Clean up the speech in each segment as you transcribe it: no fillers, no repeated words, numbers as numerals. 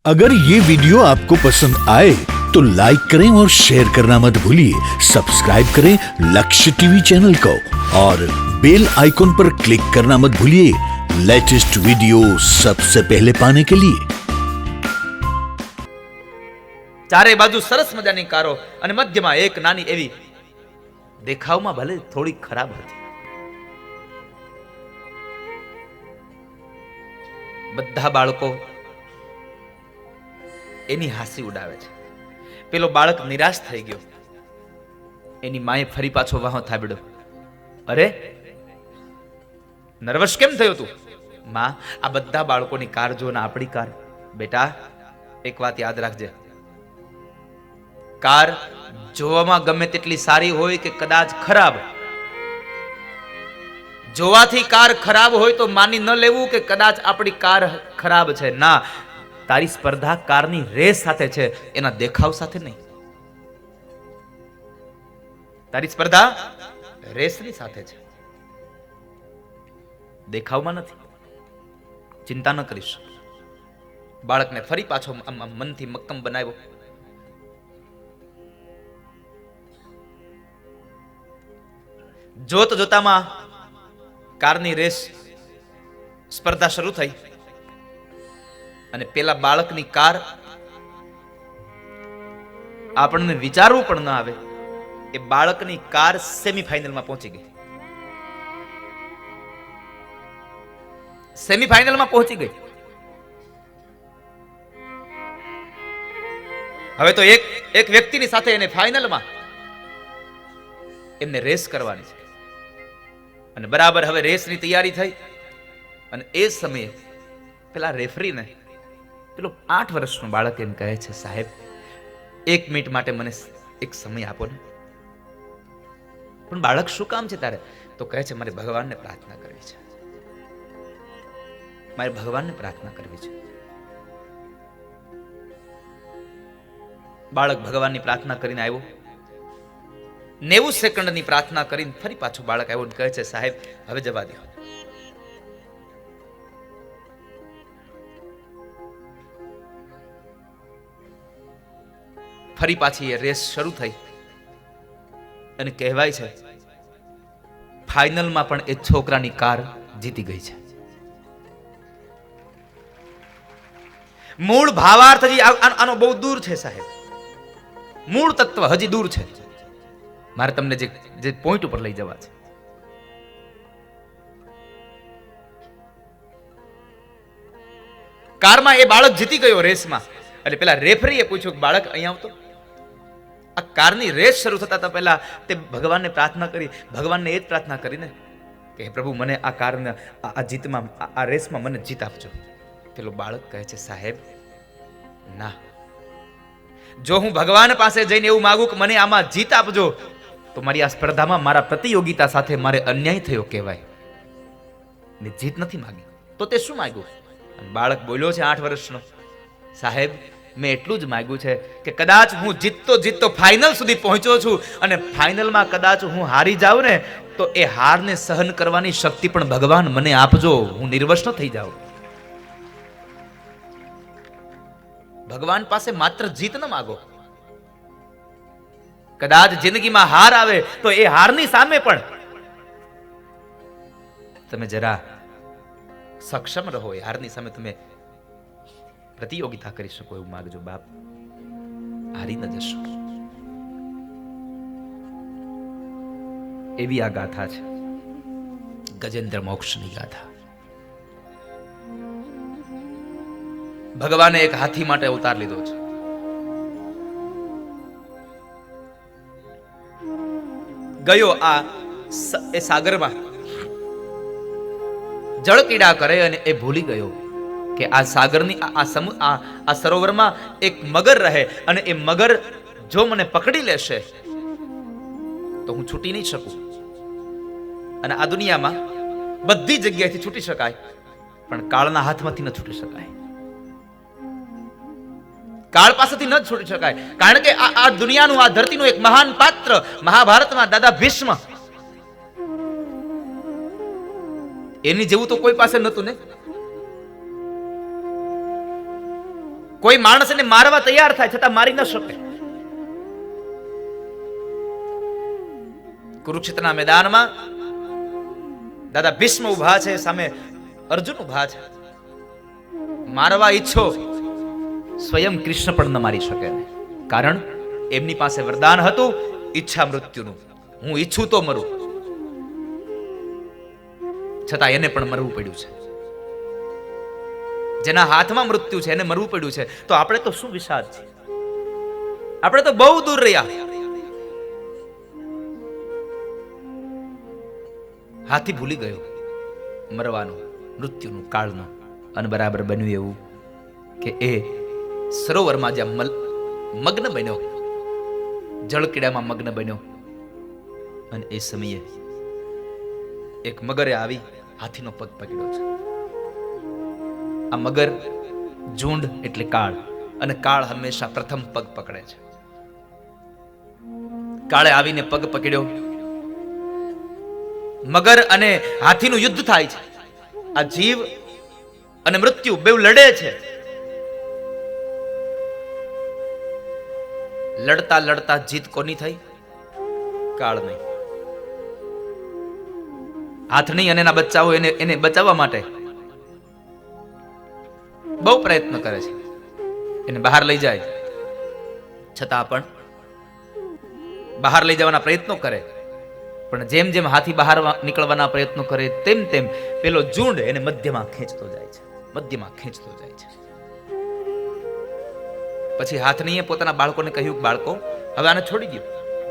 अगर ये वीडियो आपको पसंद आए तो लाइक करें और शेयर करना मत भूलिए। सब्सक्राइब करें लक्ष्य टीवी चैनल को और बेल आइकॉन पर क्लिक करना मत भूलिए लेटेस्ट वीडियो सबसे पहले पाने के लिए। ચારે બાજુ સરસ મજાની કારો અને મધ્યમાં એક નાની એવી દેખાવમાં ભલે થોડી ખરાબ હતી. બધા બાળકો એની હાસી ઉડાવે છે. પેલો બાળક નિરાશ થઈ ગયો. એની માએ ફરી પાછો વાહો થાબડ્યો. અરે નર્વસ કેમ થયો તું? માં, આ બધા બાળકોની કાર જો ને આપણી કાર. બેટા, એક વાત યાદ રાખજે, કાર જોવામાં ગમે તેટલી સારી હોય કે કદાચ ખરાબ, જોવાથી કાર ખરાબ હોય તો માની ન લેવું કે કદાચ આપણી કાર ખરાબ છે. ના, તારી સ્પર્ધા કારની રેસ સાથે છે, એના દેખાવ સાથે નહીં. તારી સ્પર્ધા રેસની સાથે છે, દેખાવમાં નથી. ચિંતા ન કરીશ. બાળકને ફરી પાછો મનથી મક્કમ બનાવ્યો. જોત જોતામાં કારની રેસ સ્પર્ધા શરૂ થઈ અને પેલા બાળકની કાર, આપણને વિચારવું પણ ન આવે, એ બાળકની કાર સેમીફાઇનલમાં પહોંચી ગઈ. સેમીફાઇનલમાં પહોંચી ગઈ. હવે તો એક વ્યક્તિની સાથે એને ફાઇનલમાં એમને રેસ કરવાની છે. અને બરાબર હવે રેસની તૈયારી થઈ અને એ સમયે પેલા રેફરીને પેલો 8 વર્ષનો બાળક એમ કહે છે, સાહેબ 1 મિનિટ માટે મને એક સમય આપો ને. પણ બાળક, શું કામ છે તારે? તો કહે છે, મારે ભગવાનને પ્રાર્થના કરવી છે. મારે ભગવાનને પ્રાર્થના કરવી છે. બાળક ભગવાનની પ્રાર્થના કરીને આવ્યો. 90 સેકન્ડની પ્રાર્થના કરીને ફરી પાછો બાળક આવ્યો કહે છે, સાહેબ હવે જવા દો. ફરી પાછી એ રેસ શરૂ થઈ અને કહેવાય છે ફાઇનલમાં પણ એ છોકરાની કાર જીતી ગઈ છે. મૂળ ભાવાર્થ હજી આનો બહુ દૂર છે સાહેબ. મૂળ તત્વ હજી દૂર છે. મારે તમને જે પોઈન્ટ ઉપર લઈ જવા છે. કારમાં એ બાળક જીતી ગયો રેસમાં. એટલે પેલા રેફરીએ પૂછ્યું કે બાળક અહીંયા આવતો. આ કારની રેસ શરૂ થતા પહેલા તે ભગવાનને પ્રાર્થના કરી. ભગવાનને એ જ પ્રાર્થના કરીને કે પ્રભુ, મને આ કારને આ જીતમાં, આ રેસમાં મને જીત આપજો. પેલો બાળક કહે છે, સાહેબ ના, જો હું ભગવાન પાસે જઈને એવું માંગુ કે મને આમાં જીત આપજો તો મારી આ સ્પર્ધામાં મારા પ્રતિયોગિતા સાથે મારે અન્યાય થયો કહેવાય. ને જીત નથી માંગી તો તે શું માંગ્યું? બાળક બોલ્યો છે 8 વર્ષનો, સાહેબ મેં એટલું જ માંગ્યું છે કે કદાચ હું જીતતો ફાઇનલ સુધી પહોંચ્યો છું અને ફાઇનલમાં કદાચ હું હારી જાઉં ને તો એ હારને સહન કરવાની શક્તિ પણ ભગવાન મને આપજો, હું નિર્વશ ન થઈ જાઉં. ભગવાન પાસે માત્ર જીત ન માગો. કદાચ જિંદગીમાં હાર આવે તો એ હારની સામે પણ તમે જરા સક્ષમ રહો. એ હારની સામે તમે પ્રતિયોગિતા કરી શકો એવું માગજો. બાપ, હારી ન જશો. એવી આ ગાથા છે, ગજેન્દ્ર મોક્ષની ગાથા. ભગવાને એક હાથી માટે અવતાર લીધો છે. ગયો એ સાગરમાં જળકીડા કરે અને એ ભૂલી ગયો કે આ સાગરની આ સરોવરમાં એક મગર રહે અને એ મગર જો મને પકડી લેશે તો હું છૂટી નહીં શકું. અને આ દુનિયામાં બધી જગ્યાએથી છૂટી શકાય પણ કાળના હાથમાંથી ન છૂટી શકાય. કાળ પાસેથી ન છૂટી શકાય. કારણ કે આ દુનિયાનું, આ ધરતીનું એક મહાન પાત્ર મહાભારતમાં દાદા ભીષ્મ, એની જેવું તો કોઈ પાસે નતું ને. કોઈ માણસને મારવા તૈયાર થાય છતાં મારી ન શકે. કુરુક્ષેત્રના મેદાનમાં દાદા ભીષ્મ ઉભા છે, સામે અર્જુન ઉભા છે. મારવા ઈચ્છો, સ્વયં કૃષ્ણ પણ ન મારી શકે. કારણ એમની પાસે વરદાન હતું ઈચ્છા મૃત્યુનું. હું ઈચ્છું તો મરું, છતાં એને પણ મરવું પડ્યું છે. જેના હાથમાં મૃત્યુ છે એને મરવું પડ્યું છે. તો આપણે તો શું વિષાદ છે, આપણે તો બહુ દૂર રહ્યા. હાથી ભૂલી ગયો મરવાનું, મૃત્યુનું, કાળનું. અને બરાબર બન્યું એવું કે એ સરોવરમાં જ્યાં મગ્ન બન્યો, જળકીડામાં મગ્ન બન્યો, અને એ સમયે એક મગરે આવી હાથીનો પગ પકડ્યો છે. આ મગર ઝુંડ એટલે કાળ, અને કાળ હંમેશા પ્રથમ પગ પકડે છે. કાળે આવીને પગ પકડ્યો. મગર અને હાથીનું યુદ્ધ થાય છે. આ જીવ અને મૃત્યુ બેઉ લડે છે. લડતા લડતા જીત કોની થઈ? કાળ નહીં. હાથની અને એના બચ્ચાઓ એને બચાવવા માટે બહુ પ્રયત્ન કરે છે, એને બહાર લઈ જાય. છતાં પણ બહાર લઈ જવાના પ્રયત્નો કરે, પણ જેમ જેમ હાથી બહાર નીકળવાના પ્રયત્નો કરે તેમ તેમ પેલો ઝુંડ એને મધ્યમાં ખેંચતો જાય છે, મધ્યમાં ખેંચતો જાય છે. પછી હાથનીએ પોતાના બાળકોને કહ્યું, બાળકો હવે આને છોડી દો,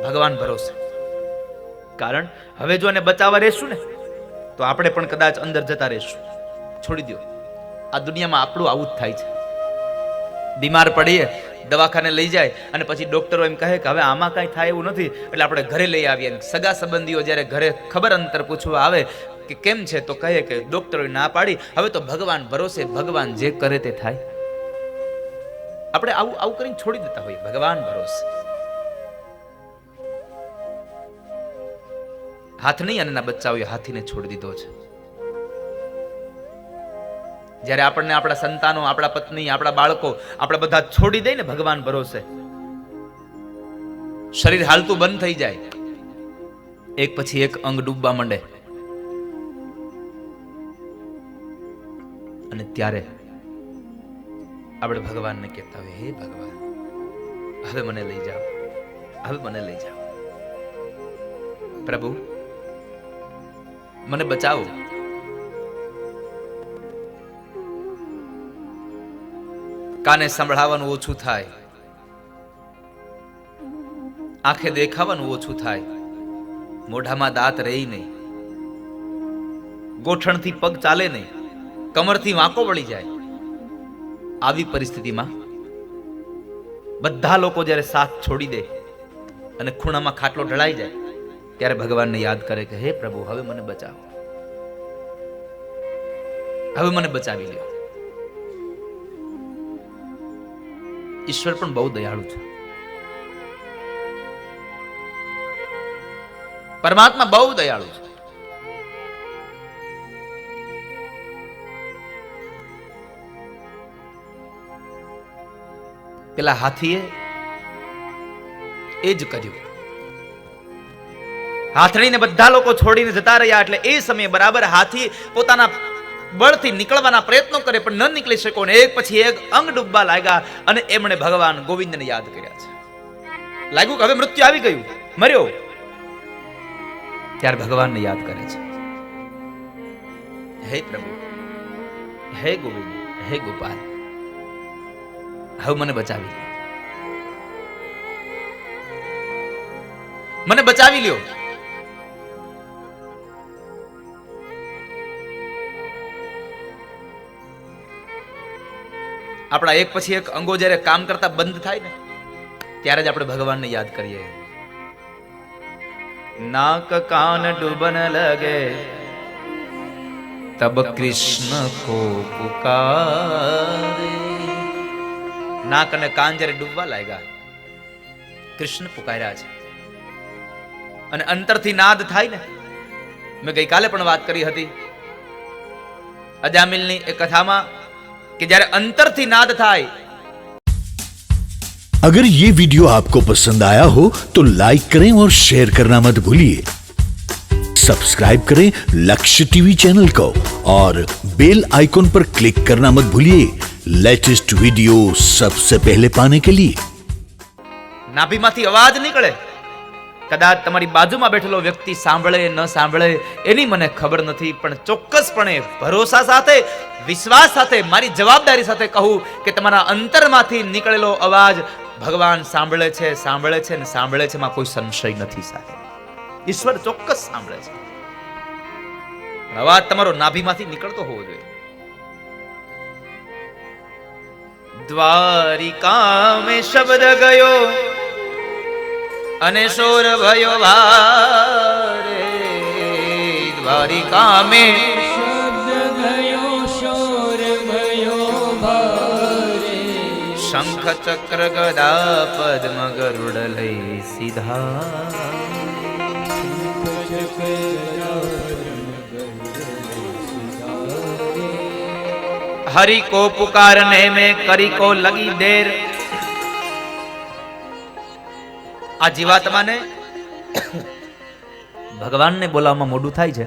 ભગવાન ભરોસે. કારણ હવે જો આને બચાવવા રહેશું ને તો આપણે પણ કદાચ અંદર જતા રહેશું. છોડી દો. આ દુનિયામાં આપણું આવું જ થાય છે. બીમાર પડીએ, દવાખાને લઈ જાય, અને પછી ડોક્ટરો એમ કહે કે હવે આમાં કાંઈ થાય એવું નથી, એટલે આપણે ઘરે લઈ આવીએ. સગા સંબંધીઓ જ્યારે ઘરે ખબર અંતર પૂછવા આવે કે કેમ છે, તો કહે કે ડોક્ટરોએ ના પાડી, હવે તો ભગવાન ભરોસે, ભગવાન જે કરે તે થાય. આપણે આવું કરીને છોડી દેતા હોઈએ, ભગવાન ભરોસે. હાથની અને એના બચ્ચાઓએ હાથીને છોડી દીધો છે. જ્યારે આપણને આપણા સંતાનો, આપણા પત્ની, આપણા બાળકો, આપણે બધા છોડી દે ને ભગવાન ભરોસે, શરીર હાલતું બંધ થઈ જાય, એક પછી એક અંગ ડૂબવા માંડે, અને ત્યારે આપણે ભગવાનને કહેતા હોય, હે ભગવાન હવે મને લઈ જાઓ, હવે મને લઈ જાઓ, પ્રભુ મને બચાવો. કાને સંભળાવાનું ઓછું થાય, આંખે દેખાવાનું ઓછું થાય, મોઢામાં દાંત રહી નહીં, ગોઠણથી પગ ચાલે નહીં, કમરથી વાંકો વળી જાય. આવી પરિસ્થિતિમાં બધા લોકો જ્યારે સાથ છોડી દે અને ખૂણામાં ખાટલો ઢળાઈ જાય, ત્યારે ભગવાનને યાદ કરે કે હે પ્રભુ હવે મને બચાવો, હવે મને બચાવી લ્યો. ઈશ્વર પણ બહુ દયાળુ છે. પરમાત્મા બહુ દયાળુ છે. પેલા હાથીએ એ જ કર્યું. હાથણીને બધા લોકો છોડીને જતા રહ્યા, એટલે એ સમયે બરાબર હાથી પોતાના બળથી નીકળવાના પ્રયત્નો કરે પણ ન નીકળી શકો, ને એક પછી એક અંગ ડૂબવા લાગ્યા, અને એમણે ભગવાન ગોવિંદને યાદ કર્યા છે. લાગ્યું કે હવે મૃત્યુ આવી ગયું, મર્યો, ત્યારે ભગવાનને યાદ કરે છે, હે પ્રભુ, હે ગોવિંદ, હે ગોપાલ, હવે મને બચાવી લ્યો, મને બચાવી લ્યો. આપણા એક પછી એક અંગો જ્યારે કામ કરતા બંધ થાય ને ત્યારે જ આપણે ભગવાનને યાદ કરીએ. નાક કાન ડૂબન લગે તબ કૃષ્ણ કો પુકારે. નાક અને કાન જ્યારે ડૂબવા લાગ્યા, કૃષ્ણ પુકાર્યા છે. અને અંતરથી નાદ થાય ને, મેં ગઈકાલે પણ વાત કરી હતી અજામિલની એ કથામાં, કે જ્યારે અંતરથી નાદ થાય अगर ये वीडियो आपको पसंद आया हो तो लाइक करें और शेयर करना मत भूलिए। सब्सक्राइब करें लक्ष्य टीवी चैनल को और बेल आइकॉन पर क्लिक करना मत भूलिए लेटेस्ट वीडियो सबसे पहले पाने के लिए। નાભીમાંથી અવાજ નીકળે, કદાચ તમારી બાજુમાં બેઠેલો વ્યક્તિ સાંભળે ન સાંભળે એની મને ખબર નથી, પણ ચોક્કસપણે ભરોસા સાથે, વિશ્વાસ સાથે, મારી જવાબદારી સાથે કહું કે તમારા અંતરમાંથી નીકળેલો અવાજ ભગવાન સાંભળે છે ને સાંભળે છે, એમાં કોઈ સંશય નથી સાહેબ. ઈશ્વર ચોક્કસ સાંભળે છે. અવાજ તમારો નાભીમાંથી નીકળતો હોવો જોઈએ. દ્વારિકા મેં શબ્દ ગયો અને શોર ભયો ભારે, દ્વારિકા મેં શબ્દ ગયો શોર ભયો ભારે, શંખ ચક્ર ગદા પદ્મ ગરુડ લઈ સીધા, हरि को पुकारने में करी को लगी देर. આ જીવાત્માને ભગવાનને બોલાવવામાં મોડું થાય છે,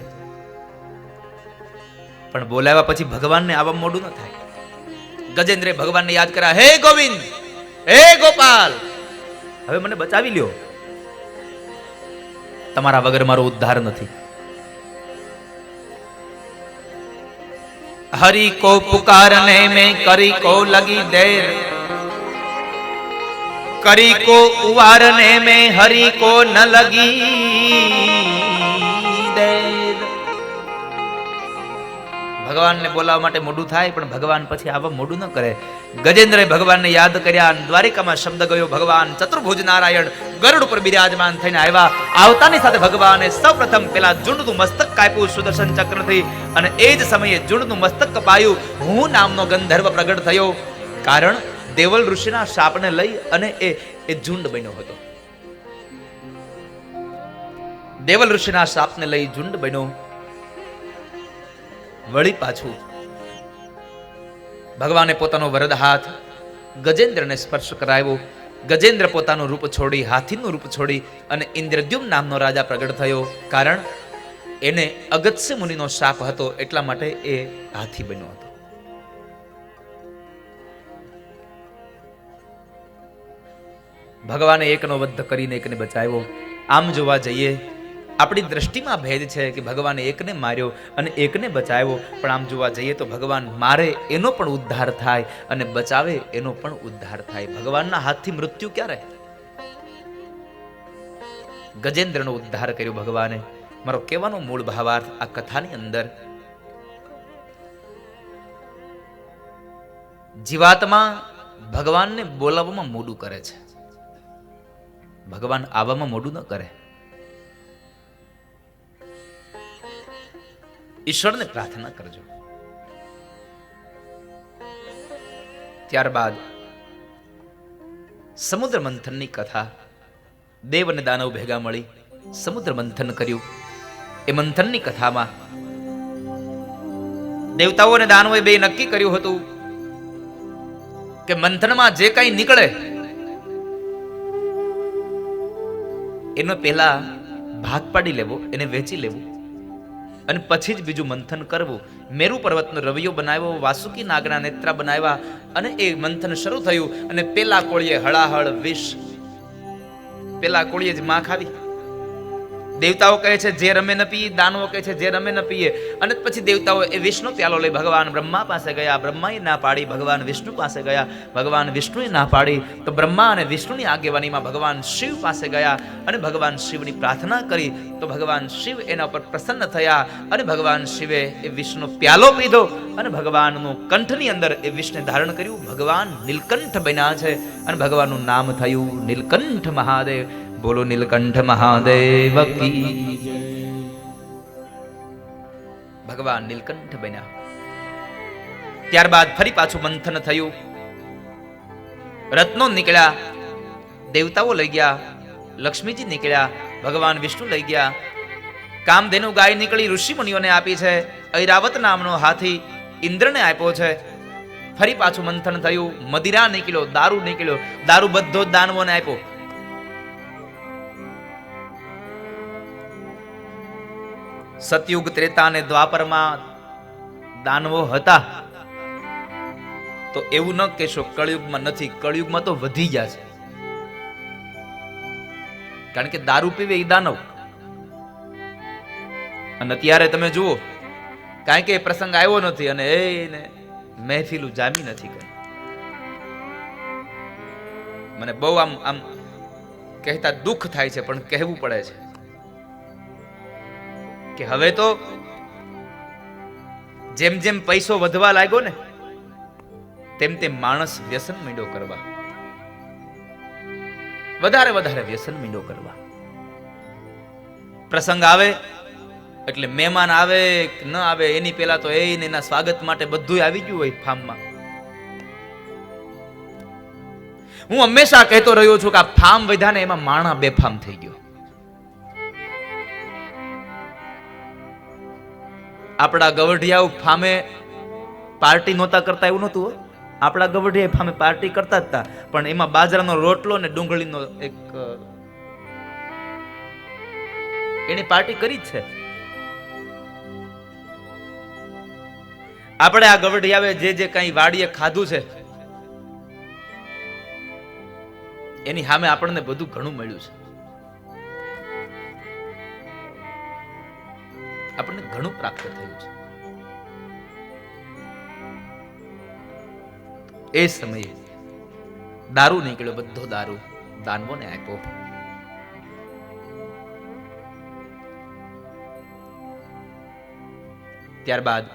પણ બોલાવ્યા પછી ભગવાનને આવવામાં મોડું ન થાય. ગજેન્દ્રે ભગવાનને યાદ કર્યા, હે ગોવિંદ, હે ગોપાલ, હવે મને બચાવી લ્યો, તમારા વગર મારો ઉદ્ધાર નથી. हरि को पुकारने में करी को लगी देर, करी को उवारने में हरि को न लगी देर. ભગવાનને બોલાવવા માટે મોડું થાય, પણ ભગવાન પછી આવવા મોડું ન કરે. ગજેન્દ્રએ ભગવાનને યાદ કર્યા. દ્વારિકામાં શબ્દ ગયો, ભગવાન ચતુર્ભુજ નારાયણ ગરુડ ઉપર બિરાજમાન થઈને આવ્યા. આવતાની સાથે ભગવાને સૌપ્રથમ પેલા ઝુંડનું મસ્તક કાપ્યું સુદર્શન ચક્રથી, અને એ જ સમયે ઝુંડનું મસ્તક કપાયું. હું નામનો ગંધર્વ પ્રગટ થયો. કારણ દેવલ ઋષિના શાપને લઈ અને એ ઝુંડ બન્યો હતો. દેવલ ઋષિના શાપને લઈ ઝુંડ બન્યો. વળી પાછું ભગવાને પોતાનો વરદ હાથ ગજેન્દ્રને સ્પર્શ કરાવ્યો. ગજેન્દ્ર પોતાનું રૂપ છોડી, હાથીનું રૂપ છોડી અને ઇન્દ્રદ્યુમ્ન નામનો રાજા પ્રગટ થયો. કારણ એને અગત્ય મુનિનો શાપ હતો, એટલા માટે એ હાથી બન્યો હતો. ભગવાને એકનો વધ કરીને એકને બચાવ્યો. આમ જોવા જઈએ આપણી દ્રષ્ટિમાં ભેદ છે કે ભગવાને એકને માર્યો અને એકને બચાવ્યો, પણ આમ જોવા જઈએ તો ભગવાન મારે એનો પણ ઉદ્ધાર થાય અને બચાવે એનો પણ ઉદ્ધાર થાય. ભગવાનના હાથથી મૃત્યુ ક્યારે? ગજેન્દ્રનો ઉદ્ધાર કર્યો ભગવાને. મારો કહેવાનો મૂળ ભાવાર્થ આ કથાની અંદર, જીવાત્મા ભગવાનને બોલાવવામાં મોડું કરે છે, ભગવાન આવવામાં મોડું ન કરે. ઈશ્વરને પ્રાર્થના કરજો. ત્યારબાદ સમુદ્ર મંથનની કથા. દેવ અને દાનવ ભેગા મળી સમુદ્ર મંથન કર્યું. એ મંથનની કથામાં દેવતાઓ અને દાનવોએ બે નક્કી કર્યું હતું કે મંથનમાં જે કંઈ નીકળે એનો પહેલા ભાગ પાડી લેવો, એને વેચી લેવું અને પછી જ બીજું મંથન કરવું. મેરુ પર્વતનો રવિયો બનાવ્યો, વાસુકી નાગના નેત્રા બનાવ્યા અને એ મંથન શરૂ થયું. અને પેલા કોળીએ હળાહળ વિષ, પેલા કોળીએ જ માં ખાવી. દેવતાઓ કહે છે જે રમે ન પીએ, દાનવો કહે છે જે રમે ન પીએ. અને પછી દેવતાઓ એ વિષ્ણુ પ્યાલો લઈ ભગવાન બ્રહ્મા પાસે ગયા. બ્રહ્માએ ના પાડી, ભગવાન વિષ્ણુ પાસે ગયા. ભગવાન વિષ્ણુએ ના પાડી તો બ્રહ્મા અને વિષ્ણુની આગેવાનીમાં ભગવાન શિવ પાસે ગયા અને ભગવાન શિવની પ્રાર્થના કરી. તો ભગવાન શિવ એના ઉપર પ્રસન્ન થયા અને ભગવાન શિવે એ વિષ્ણુ પ્યાલો પીધો અને ભગવાનનું કંઠની અંદર એ વિષને ધારણ કર્યું. ભગવાન નીલકંઠ બન્યા છે અને ભગવાનનું નામ થયું નીલકંઠ મહાદેવ. બોલો નીલકંઠ મહાદેવ કી જય. ભગવાન નીલકંઠ બન્યા. ત્યારબાદ ફરી પાછું મંથન થયું. રત્નો નીકળ્યા, દેવતાઓ લઈ ગયા, લક્ષ્મીજી નીકળ્યા, ભગવાન વિષ્ણુ લઈ ગયા. કામધેનુ ગાય નીકળી ઋષિ મુનિઓને આપી છે. ઐરાવત નામનો હાથી ઇન્દ્રને આપ્યો છે. ફરી પાછું મંથન થયું, મદિરા નીકળ્યો, દારૂ નીકળ્યો, દારૂ બધો જ દાનવોને આપ્યો. સતયુગ, ત્રેતા અને દ્વાપરમાં દાનવો હતા, તો એવું ન કહેશો કળિયુગમાં નથી. કળિયુગમાં તો વધી ગયા છે, કારણ કે દારૂ પીવે એ દાનવ. અને અત્યારે તમે જુઓ, કારણ કે પ્રસંગ આવ્યો નથી અને એને મહેફિલું જામી નથી કરી. મને બહુ આમ આમ કહેતા દુઃખ થાય છે, પણ કહેવું પડે છે કે હવે તો જેમ જેમ પૈસો વધવા લાગ્યો ને, તેમ તેમ માણસ વ્યસન મીંડો કરવા, વધારે વધારે વ્યસન મીંડો કરવા. પ્રસંગ આવે એટલે મહેમાન આવે કે ન આવે એની પહેલા તો એના સ્વાગત માટે બધું આવી ગયું હોય ફાર્મમાં. હું હંમેશા કહેતો રહ્યો છું કે આ ફાર્મ વધ્યા ને એમાં માણા બેફામ થઈ ગયો. આપણા ગવઢિયાઓ ફામે પાર્ટી નહોતા કરતા એવું નહોતું. આપણા ગવઢિયા ફામે પાર્ટી કરતા હતા, પણ એમાં બાજરાનો રોટલો ને ડુંગળીનો એક એની પાર્ટી કરી જ છે. આપણે આ ગવઢિયાએ જે જે કઈ વાડીએ ખાધું છે એની સામે આપણને બધું ઘણું મળ્યું છે. આપણને ઘણું પ્રાપ્ત થયું છે. એ સમયે દારૂ નીકળ્યો, બધો દારૂ દાનવોને આપ્યો. ત્યારબાદ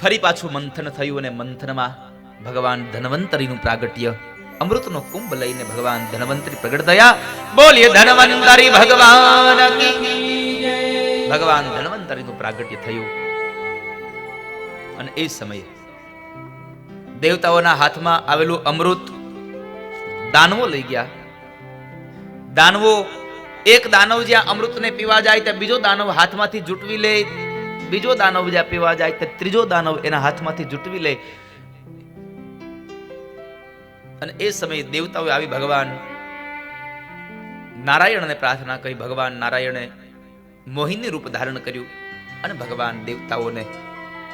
ફરી પાછું મંથન થયું અને મંથનમાં ભગવાન ધન્વંતરીનું પ્રાગટ્ય, અમૃતનો કુંભ લઈને ભગવાન ધન્વંતરી પ્રગટ થયા. બોલીએ ધન્વંતરી ભગવાન કી. ભગવાન ધન્વંતરીનું પ્રાગટ્ય થયું અને એ સમયે દેવતાઓના હાથમાં આવેલું અમૃત દાનવો લઈ ગયા. દાનવો, એક દાનવ જ્યાં અમૃતને પીવા જાય ત્યાં બીજો દાનવ હાથમાંથી જૂટવી લે, બીજો દાનવ જ્યાં પીવા જાય ત્યાં ત્રીજો દાનવ એના હાથમાંથી જૂટવી લે. અને એ સમયે દેવતાઓએ આવી ભગવાન નારાયણને પ્રાર્થના કરી. ભગવાન નારાયણે મોહિની રૂપ ધારણ કર્યું અને ભગવાન દેવતાઓને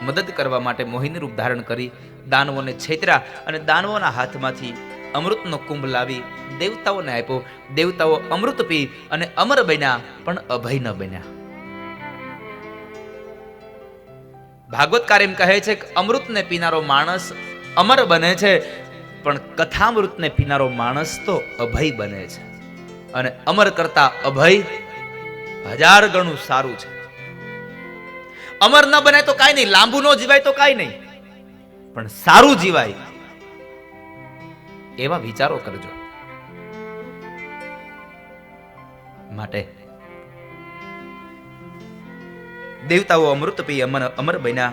મદદ કરવા માટે મોહિની રૂપ ધારણ કરી દાનવોને છેતર્યા અને દાનવોના હાથમાંથી અમૃતનો કુંભ લાવી દેવતાઓને આપ્યો. દેવતાઓ અમૃત પી અને અમર બન્યા, પણ અભય ન બન્યા. ભાગવતકાર એમ કહે છે કે અમૃતને પીનારો માણસ અમર બને છે, પણ કથામૃતને પીનારો માણસ તો અભય બને છે. અને અમર કરતા અભય 1000 ગણું સારું છે. અમર ન બને તો કાઈ નહીં, લાંબુ ન જીવાય તો કાઈ નહીં, પણ સારું જીવાય એવા વિચારો કરજો. માટે દેવતાઓ અમૃત પી અમર બન્યા.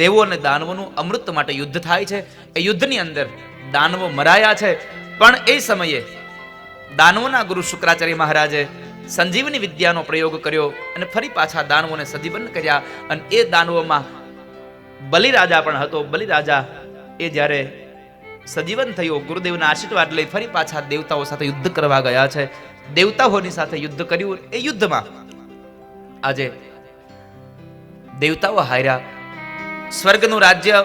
દેવો અને દાનવોનું અમૃત માટે યુદ્ધ થાય છે. એ યુદ્ધની અંદર દાનવો મરાયા છે, પણ એ સમયે દાનવોના ગુરુ શુક્રાચાર્ય મહારાજે સંજીવની વિદ્યાનો પ્રયોગ કર્યો અને ફરી પાછા દાનવોને સજીવન કર્યા. અને એ દાનવોમાં બલિરાજા પણ હતો. બલિરાજા એ જ્યારે સજીવન થયો, ગુરુદેવના આશીર્વાદ લઈ ફરી પાછા દેવતાઓ સાથે યુદ્ધ કરવા ગયા છે. દેવતાઓની સાથે યુદ્ધ કર્યું. એ યુદ્ધમાં આજે દેવતાઓ હાર્યા. સ્વર્ગનું રાજ્ય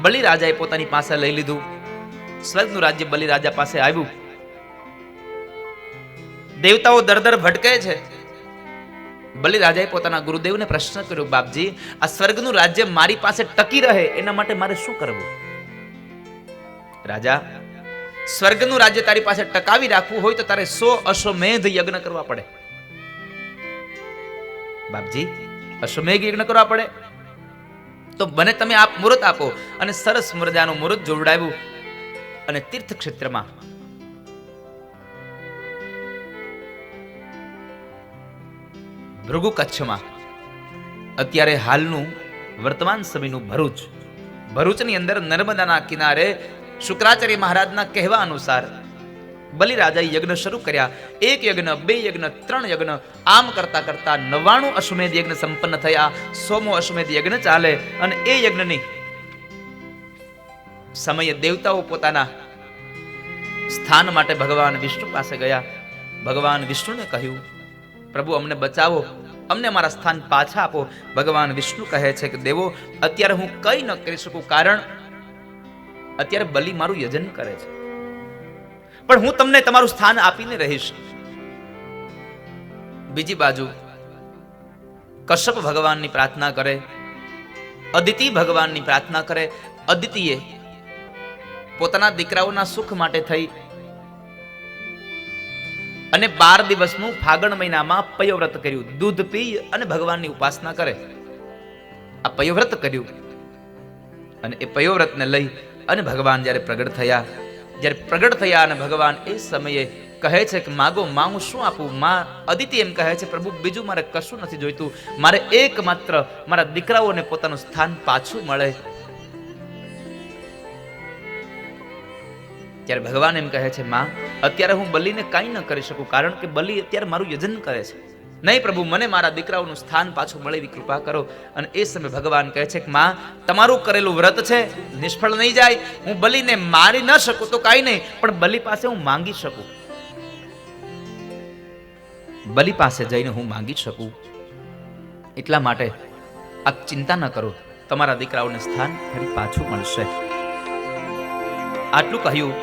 બલિરાજાએ પોતાની પાસે લઈ લીધું. સ્વર્ગનું રાજ્ય બલિરાજા પાસે આવ્યું. દેવતાઓ દર ભટકે છે. બલિરાજાએ પોતાના ગુરુદેવને પ્રશ્ન કર્યો, બાપજી, આ સ્વર્ગનું રાજ્ય મારી પાસે ટકી રહે એના માટે મારે શું કરવું? રાજા, સ્વર્ગનું રાજ્ય તારી પાસે ટકાવી રાખવું હોય તો તારે 100 અશ્વમેધ યજ્ઞ કરવા પડે. બાપજી, અશ્વમેધ યજ્ઞ કરવા પડે? તો મને તમે આપ મુહૂર્ત આપો. અને સરસ મજાનું મુહૂર્ત જોડાવ્યું અને તીર્થ ક્ષેત્રમાં ભૃગુ કચ્છમાં, અત્યારે હાલનું વર્તમાન સમયનું ભરૂચની અંદર નર્મદાના કિનારે શુક્રાચાર્ય મહારાજના કહેવા અનુસાર બલિરાજાએ યજ્ઞ શરૂ કર્યા. 1 યજ્ઞ, 2 યજ્ઞ, 3 યજ્ઞ, આમ કરતા કરતા 99 અશ્વમેધ યજ્ઞ સંપન્ન થયા. 100મો અશ્વમેધ યજ્ઞ ચાલે અને એ યજ્ઞની સમયે દેવતાઓ પોતાના સ્થાન માટે ભગવાન વિષ્ણુ પાસે ગયા. ભગવાન વિષ્ણુને કહ્યું, પ્રભુ અમને બચાવો, અમને અમારા સ્થાન પાછા આપો. ભગવાન વિષ્ણુ કહે છે કે દેવો, અત્યારે હું કંઈ ન કરી શકું, કારણ અત્યારે બલિ મારું યજન કરે છે, પણ હું તમને તમારું સ્થાન આપીને રહીશ. બીજી બાજુ કશ્યપ ભગવાનની પ્રાર્થના કરે, અદિતિ ભગવાનની પ્રાર્થના કરે. અદિતિએ પોતાના દીકરાઓના સુખ માટે થઈ અને 12 દિવસનું ફાગણ મહિનામાં પયોવ્રત કર્યું. દૂધ પી અને ભગવાનની ઉપાસના કરે. આ પયોવ્રત કર્યું અને એ પયોવ્રતને લઈ અને ભગવાન જ્યારે પ્રગટ થયા અને ભગવાન એ સમયે કહે છે કે માગો, માં હું શું આપું? માં અદિતિ એમ કહે છે, પ્રભુ બીજું મારે કશું નથી જોઈતું, મારે એકમાત્ર મારા દીકરાઓને પોતાનું સ્થાન પાછું મળે. ત્યારે ભગવાન એમ કહે છે, માં અત્યારે હું બલિને કાંઈ ન કરી શકું, કારણ કે બલિ અત્યારે મારું યજન કરે છે. નહીં પ્રભુ, મને મારા દીકરાઓનું સ્થાન પાછું મળે એવી કૃપા કરો. અને એ સમયે ભગવાન કહે છે કે માં, તમારું કરેલું વ્રત છે નિષ્ફળ નહીં જાય. હું બલિને મારી ન શકું તો કાંઈ નહીં, પણ બલિ પાસે હું માંગી શકું. બલિ પાસે જઈને હું માંગી શકું. એટલા માટે આપ ચિંતા ન કરો, તમારા દીકરાઓને સ્થાન ફરી પાછું મળશે. આટલું કહ્યું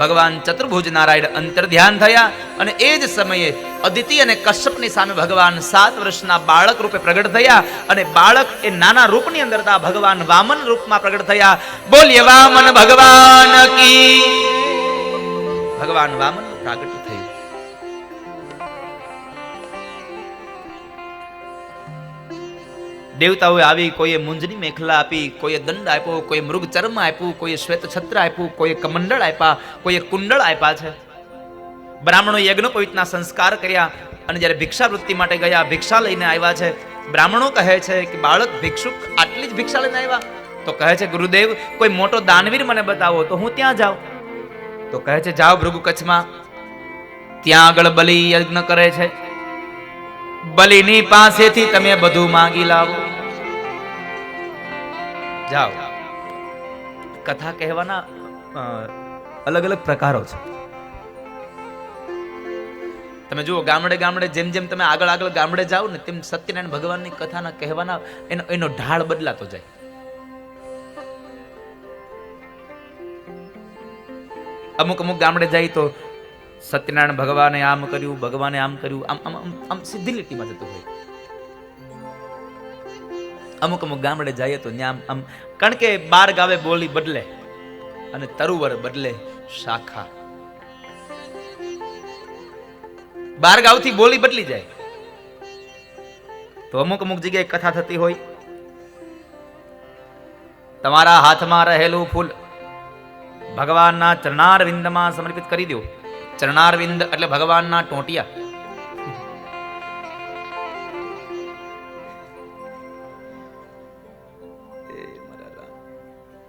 ભગવાન ચતુર્ભુજ નારાયણ અંતર્ધ્યાન થયા અને એ જ સમયે અદિતિ અને કશ્યપની સામે ભગવાન 7 વર્ષના બાળક રૂપે પ્રગટ થયા. અને બાળક એ નાના રૂપની અંદર ભગવાન વામન રૂપમાં પ્રગટ થયા. બોલીએ વામન ભગવાન કી. ભગવાન વામન પ્રાગટ્ય થયું. દેવતાઓએ આવી કોઈએ મુંજની મેખલા આપી, કોઈએ દંડ આપ્યો, કોઈએ મૃગ ચર્મ આપ્યું, કોઈએ શ્વેત છત્ર આપ્યું, કોઈએ કમંડળ આપ્યા, કોઈએ કુંડળ આપ્યા છે. બ્રાહ્મણો યજ્ઞોપવિતના સંસ્કાર કર્યા અને જ્યારે ભિક્ષાવૃત્તિ માટે ગયા, ભિક્ષા લઈને આવ્યા છે. બ્રાહ્મણો કહે છે કે બાળક ભિક્ષુક આટલી જ ભિક્ષા લઈને આવ્યા? તો કહે છે, ગુરુદેવ કોઈ મોટો દાનવીર મને બતાવો તો હું ત્યાં જાઉં. તો કહે છે, જાઓ ભૃગુ કચ્છમાં, ત્યાં આગળ બલિ યજ્ઞ કરે છે, બલિની પાસેથી તમે બધું માંગી લાવો. જાઓ. કથા કહેવાના અલગ અલગ પ્રકારો છે. તમે જુઓ, ગામડે ગામડે જેમ જેમ તમે આગળ ગામડે જાઓ ને, તેમ સત્યનારાયણ ભગવાનની કથાના કહેવાના એનો ઢાળ બદલાતો જાય. અમુક ગામડે જાય તો સત્યનારાયણ ભગવાને આમ કર્યું, ભગવાને આમ કર્યું, આમ સીધી લીટીમાં જતું હોય. અમુક ગામડે જઈએ તો ત્યાં આમ, કારણ કે 12 ગાવે બોલી બદલે અને તરુવર બદલે શાખા. 12 ગાવથી બોલી બદલી જાય. તો અમુક જગ્યાએ કથા થતી હોય, તમારા હાથમાં રહેલું ફૂલ ભગવાનના ચરણારવિંદમાં સમર્પિત કરી દો. ચરણારવિંદ એટલે ભગવાનના ટોટિયા.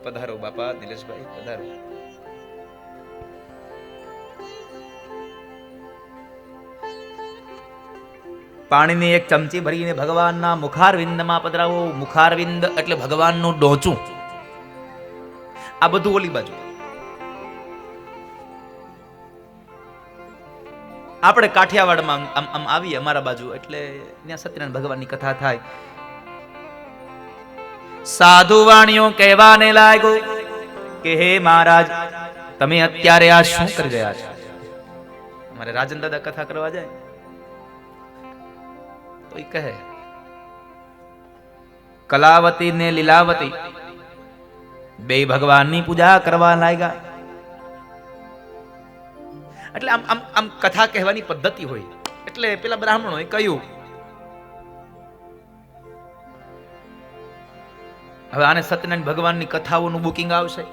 પધારો બાપા નિલેશભાઈ, પધારો. પાણીની એક ચમચી ભરીને ભગવાનના મુખારવિંદમાં પધરાવો. મુખારવિંદ એટલે ભગવાનનું ડોચું. આ બધું ઓલી બાજુ. આપણે કાઠિયાવાડમાં આમ આવીએ અમારા બાજુ, એટલે ત્યાં સત્યનારાયણ ભગવાનની કથા થાય. સાધુ વાણીઓ કહેવાને લાગ્યો કે હે મહારાજ, તમે અત્યારે આ શું કરી રહ્યા છો? અમારે રાજન દાદા કથા કરવા જાય તો એ કહે, કલાવતી ને લીલાવતી બે ભગવાનની પૂજા કરવા લાગ્યા. એટલે આમ કથા કહેવાની પદ્ધતિ હોય. એટલે પેલા બ્રાહ્મણોએ કહ્યું, હવે આને સત્યનારાયણ ભગવાનની કથાઓનું બુકિંગ આવશે,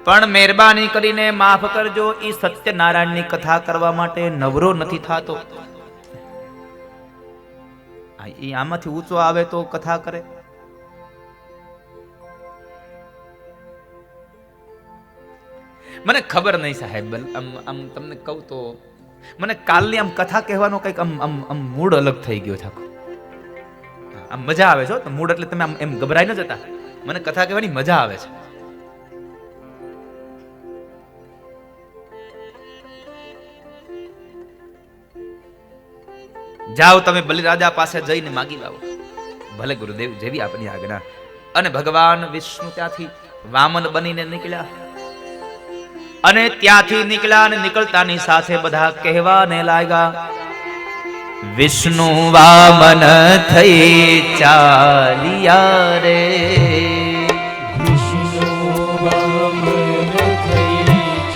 પણ મહેરબાની કરીને માફ કરજો, એ સત્યનારાયણની કથા કરવા માટે નવરો નથી થતો. એ આમાંથી ઊંચો આવે તો કથા કરે. મને ખબર નહીં સાહેબ, આમ આમ તમને કહું તો મને કાલની આમ કથા કહેવાનો કંઈક આમ આમ આમ મૂડ અલગ થઈ ગયો છે આખો. આમ મજા આવે છે મૂડ, એટલે તમે આમ એમ ગભરાઈ ન જતા, મને કથા કહેવાની મજા આવે છે. જાઓ તમે બલિરાજા પાસે જઈને માગી લાવો, ભલે ગુરુદેવ જેવી આપની આજ્ઞા. અને ભગવાન વિષ્ણુ ત્યાંથી વામન બનીને નીકળ્યા, અને ત્યાંથી નીકળ્યા અને નીકળતાની સાથે બધા કહેવાને લાગ્યા, વિષ્ણુ વામન થઈ ચાલ્યા રે, વિષ્ણુ વામન થઈ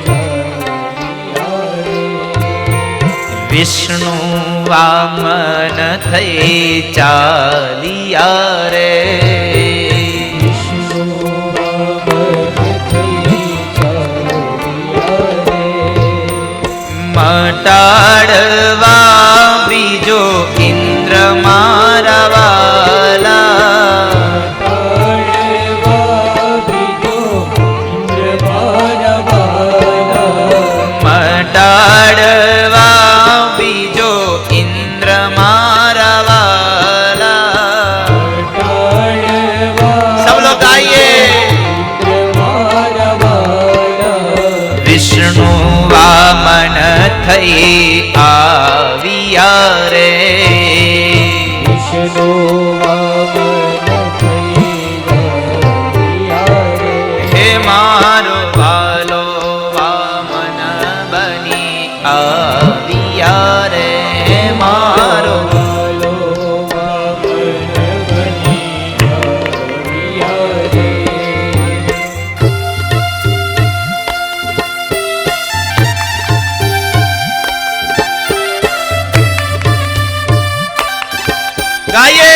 ચાલ્યા રે, વિષ્ણુ વામન થઈ ચાલ્યા રે, વિષ્ણુ વામન થઈ ચાલ્યા રે, મટાડવા બીજો ઇન્દ્ર મારા વાલા, તાળવા બીજો ઇન્દ્ર મારા વાલા, મટાડવા બીજો ઇન્દ્ર મારા વાલા. તાળવા સબ લોગ ગાઈએ, ઇન્દ્ર મારા વાલા, વિષ્ણુ વામન થઈ આવ્યા રે, વિષ્ણુ વામન થઈ આવ્યા રે, હે મારો વાલો વામન બની આવ્યા રે, મારો વાલો વામન બની આવ્યા રે. ગાઈએ.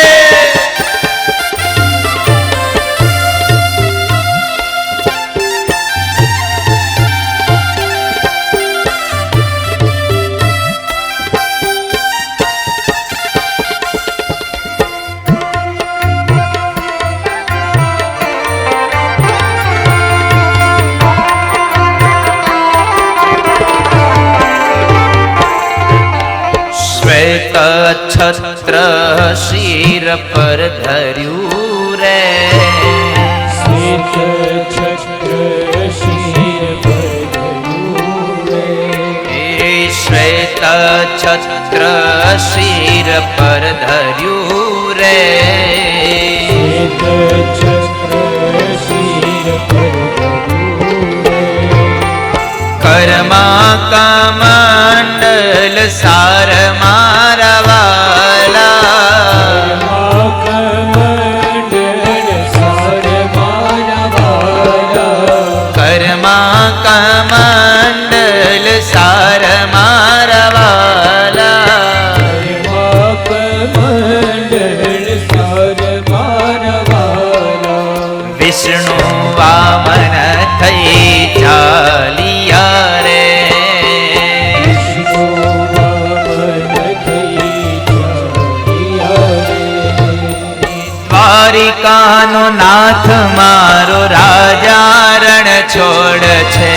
શ્વેત છત્ર શિર પર ધર્યું રે, શ્વેત છત્ર શિર પર ધર્યું રે, એ શ્વેત છત્ર શિર પર ધર્યું રે, શ્વેત છત્ર શિર પર ધર્યું રે, કર્મા કમંડલ સાર મારા વાલા, કમંડળ સાર મારા વાલા, કર્મા કમંડલ સાર મારા વાલા, કમંડળ સાર મારા વાલા, વિષ્ણુ વામન થઈ ચાલ્યા રે, વિષ્ણુ વામન થઈ ચાલ્યા રે, દ્વારિકાનો નાથ મારો રાજા રણ છોડ છે,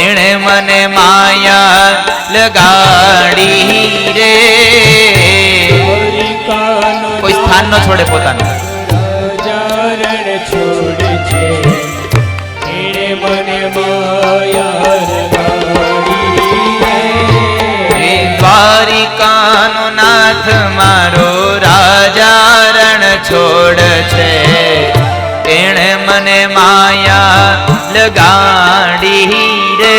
એણે મને માયા લગાડી રે, દ્વારિકાનો કોઈ સ્થાન ન છોડે પોતાનું, રાજા રણ છોડે છે, એણે મને માયા લગાડી રે, એ દ્વારિકાનો નાથ મારો રાજા રણ છોડ છે, એણે મને માયા લગાડી રે,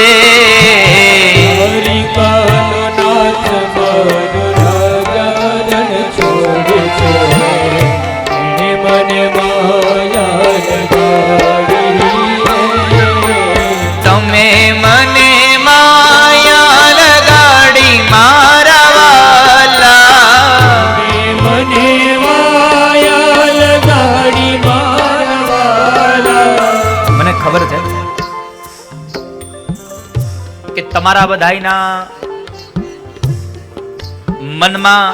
દ્વારિકાનો નાથ મારો રાજા રણ છોડે છે, એણે મને માયા લગાડી રે, તમે મને માયા લગાડી મારા વાલા, મને માયા લગાડી મારા વાલા. મને ખબર છે કે તમારા બધાયના મનમાં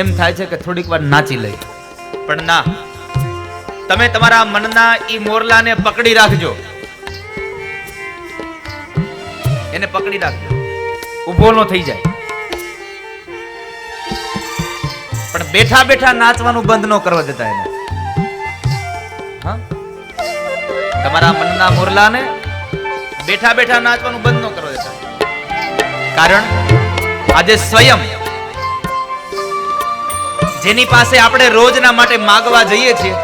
એમ થાય છે કે થોડીક વાર નાચી લઈ, પણ ના, તમે તમારા મનના ઈ મોરલાને પકડી રાખજો. એને પકડી રાખજો, ઊભો ન થઈ જાય. પણ બેઠા બેઠા નાચવાનું બંધ ન કરવા દેતા એને. હા, તમારા મનના મોરલાને બેઠા બેઠા નાચવાનું બંધ ન કરવા દેતા. કારણ આજે સ્વયં જેની પાસે આપણે રોજના માટે માગવા જઈએ છીએ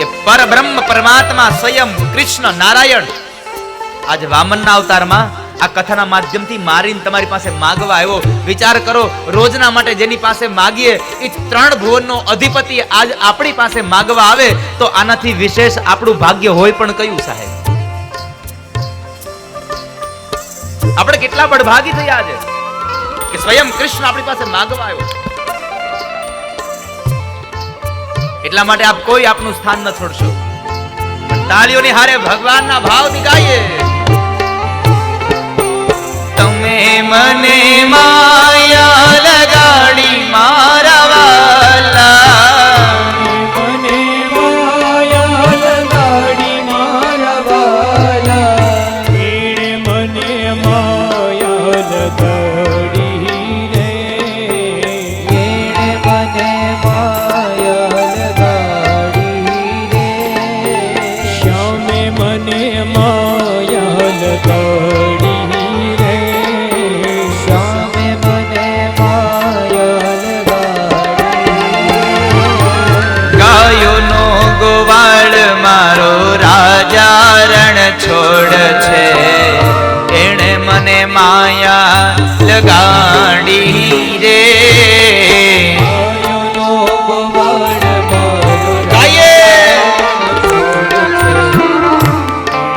એ પરબ્રહ્મ પરમાત્મા સ્વયં કૃષ્ણ નારાયણ આજ વામનના અવતારમાં આ કથાના માધ્યમથી મારીને તમારી પાસે માગવા આવ્યો. વિચાર કરો, રોજના માટે જેની પાસે માગીએ એ 3 ભુવનનો અધિપતિ આજ આપણી પાસે માગવા આવે તો આનાથી વિશેષ આપણું ભાગ્ય હોય પણ કયું સાહેબ? આપણે કેટલા બળભાગી થયા છે કે સ્વયં કૃષ્ણ આપણી પાસે માગવા આવ્યો. એટલા માટે આપ કોઈ આપનું સ્થાન ન છોડશો. તાળીઓની હારે ભગવાનના ભાવથી ગાઈએ. તમે મને માયા લગાડી મારા વાલા, મને માયા લગાડી મારા વાલા, એણે મને માયા લગાડી રે, એણે મને માયા લગાડી રે, શ્યામે મને માયા લગાડી રે, શ્યામે મને માયા લગાડી. ગાયોનો ગોવાળ મારો રાજા રણ છોડ છે, એણે મને માયા લગાડી રે. ગાયોનો ગોવાળ મારો ગાઈએ.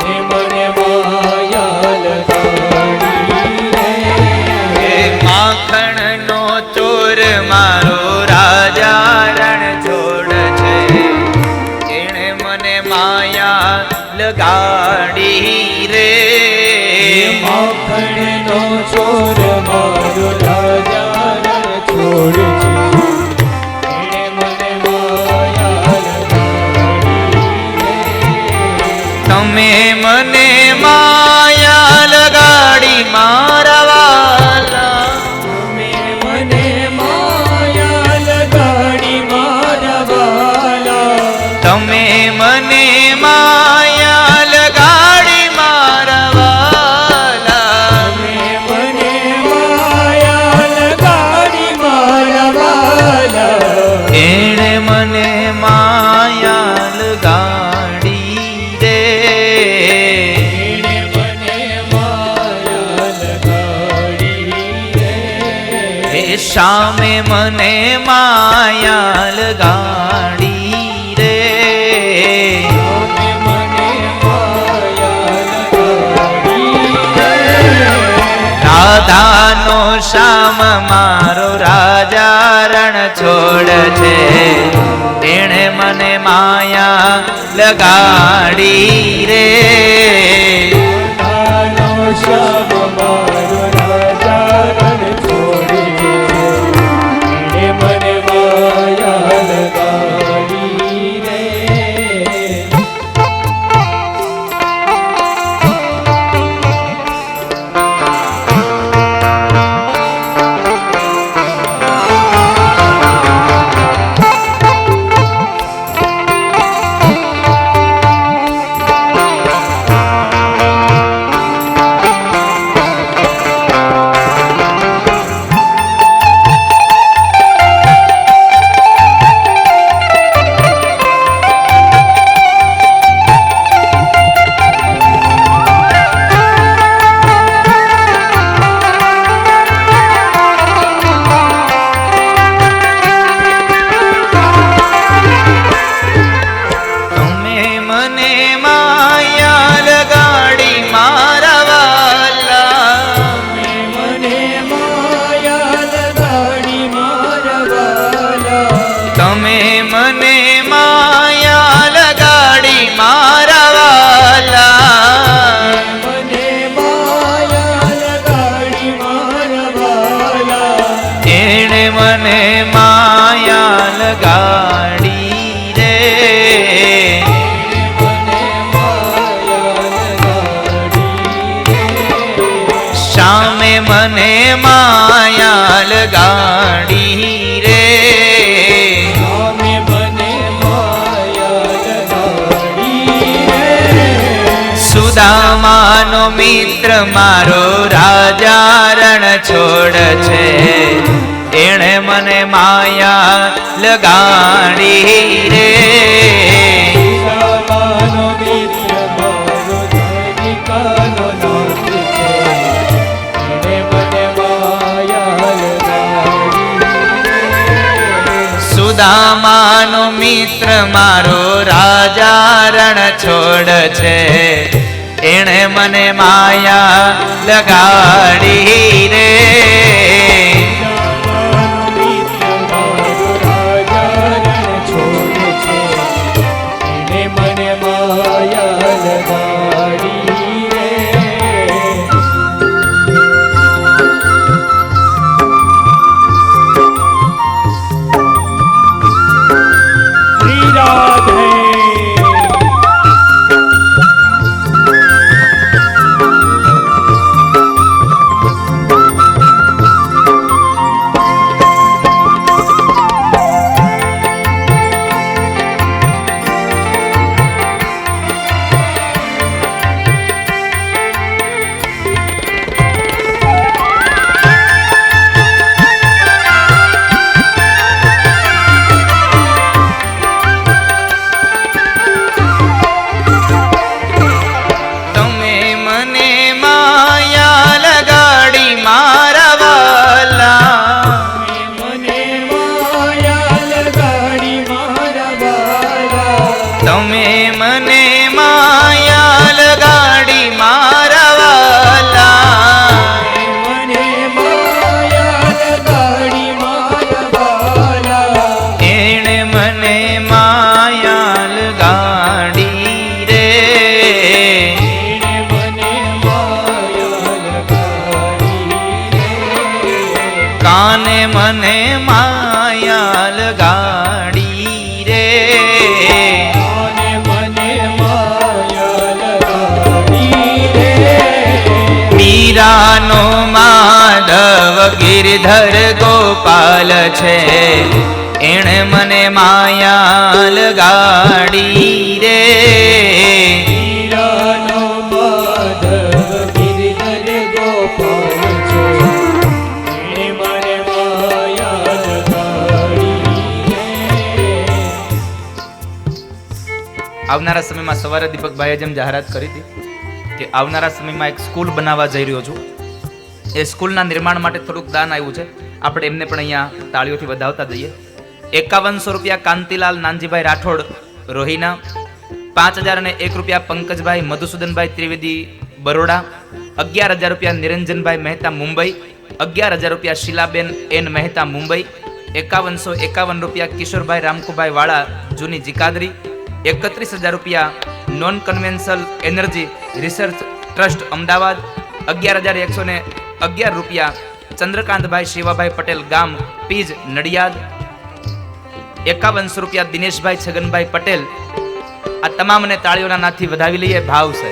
એણે મને માયા લગાડી રે, એ માખણનો ચોર મારો રાજા રણ છોડ છે, એણે મને માયા લગાડી રે. માખણનો ચોર મારો રાજા રણ છોડ છે, એણે મને માયા લગાડી રે. તમે મને માયા લગાડી મારા વાલા, તમે મને માયા લગાડી મારા વાલા, તમે મને માયા લગાડી મારા વાલા. તમે મને માયા લગાડી મારા વાલા, એણે મને માયા લગાડી રે. એણે મને માયા લગાડી રે, એ શામે મને માયા લગાડી રે. તમે મને માયા લગાડી રે, રાધાનો શ્યામ મારો રાજા રણ છોડ છે, એણે મને માયા લગાડી રે. રાધાનો શ્યામ મારો રાજા રણ છોડ છે, એણે મને માયા લગાડી રે. માયા લગાડી રે. રામે મને માયા લગાડી રે. સુદામાનો મિત્ર મારો રાજા રણ છોડ છે, એણે મને માયા લગાડી રે. સુદામાનો મિત્ર મારો ધનિકાનો નાથ છે, એણે મને માયા લગાડી રે. સુદામાનો મિત્ર મારો રાજા રણ છોડ છે, એણે મને માયા લગાડી રે. મને માયા લગાડી રે. મને માયા લગાડી રે. મીરાનો માધવ ગિરધર ગોપાલ છે, એણે મને માયા લગાડી રે. મીરાનો માધવ ગિરધર ગોપાલ છે, એણે મને માયા લગાડી રે. આવનારા સમયમાં સવારે દીપકભાઈએ જેમ જાહેરાત કરી હતી કે આવનારા સમયમાં એક સ્કૂલ બનાવવા જઈ રહ્યો છું. એ સ્કૂલના નિર્માણ માટે થોડુંક દાન આવ્યું છે, આપણે એમને પણ અહીંયા તાળીઓથી વધાવતા જઈએ. 5100 રૂપિયા કાંતિલાલ નાનજીભાઈ રાઠોડ રોહિના, 5001 રૂપિયા પંકજભાઈ મધુસૂદનભાઈ ત્રિવેદી બરોડા, 11000 રૂપિયા નિરંજનભાઈ મહેતા મુંબઈ, 11000 રૂપિયા શીલાબેન એન મહેતા મુંબઈ, 5151 રૂપિયા કિશોરભાઈ રામકુભાઈ વાળા જૂની જીકાદરી, 31000 રૂપિયા non conventional energy research trust Ahmedabad, 11111 રૂપિયા ચંદ્રકાંતભાઈ શિવાભાઈ પટેલ ગામ પીજ નડિયાદ, 5100 રૂપિયા દિનેશભાઈ છગનભાઈ પટેલ. આ તમામને તાળીઓના નાદથી વધાવી લઈએ. ભાવ છે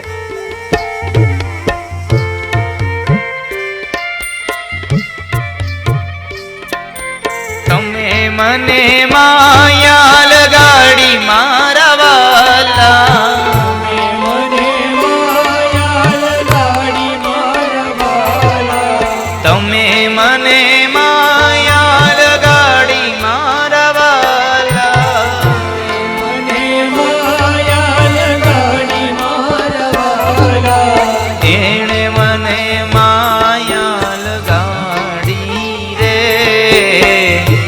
તમે મને માયા લગાડી મારા વાલા. મને માયા લગાડી મારા વાલા. તમે મને માયા લગાડી મારા વાલા. મને માયા લગાડી મારા વાલા. એણે મને માયા લગાડી રે.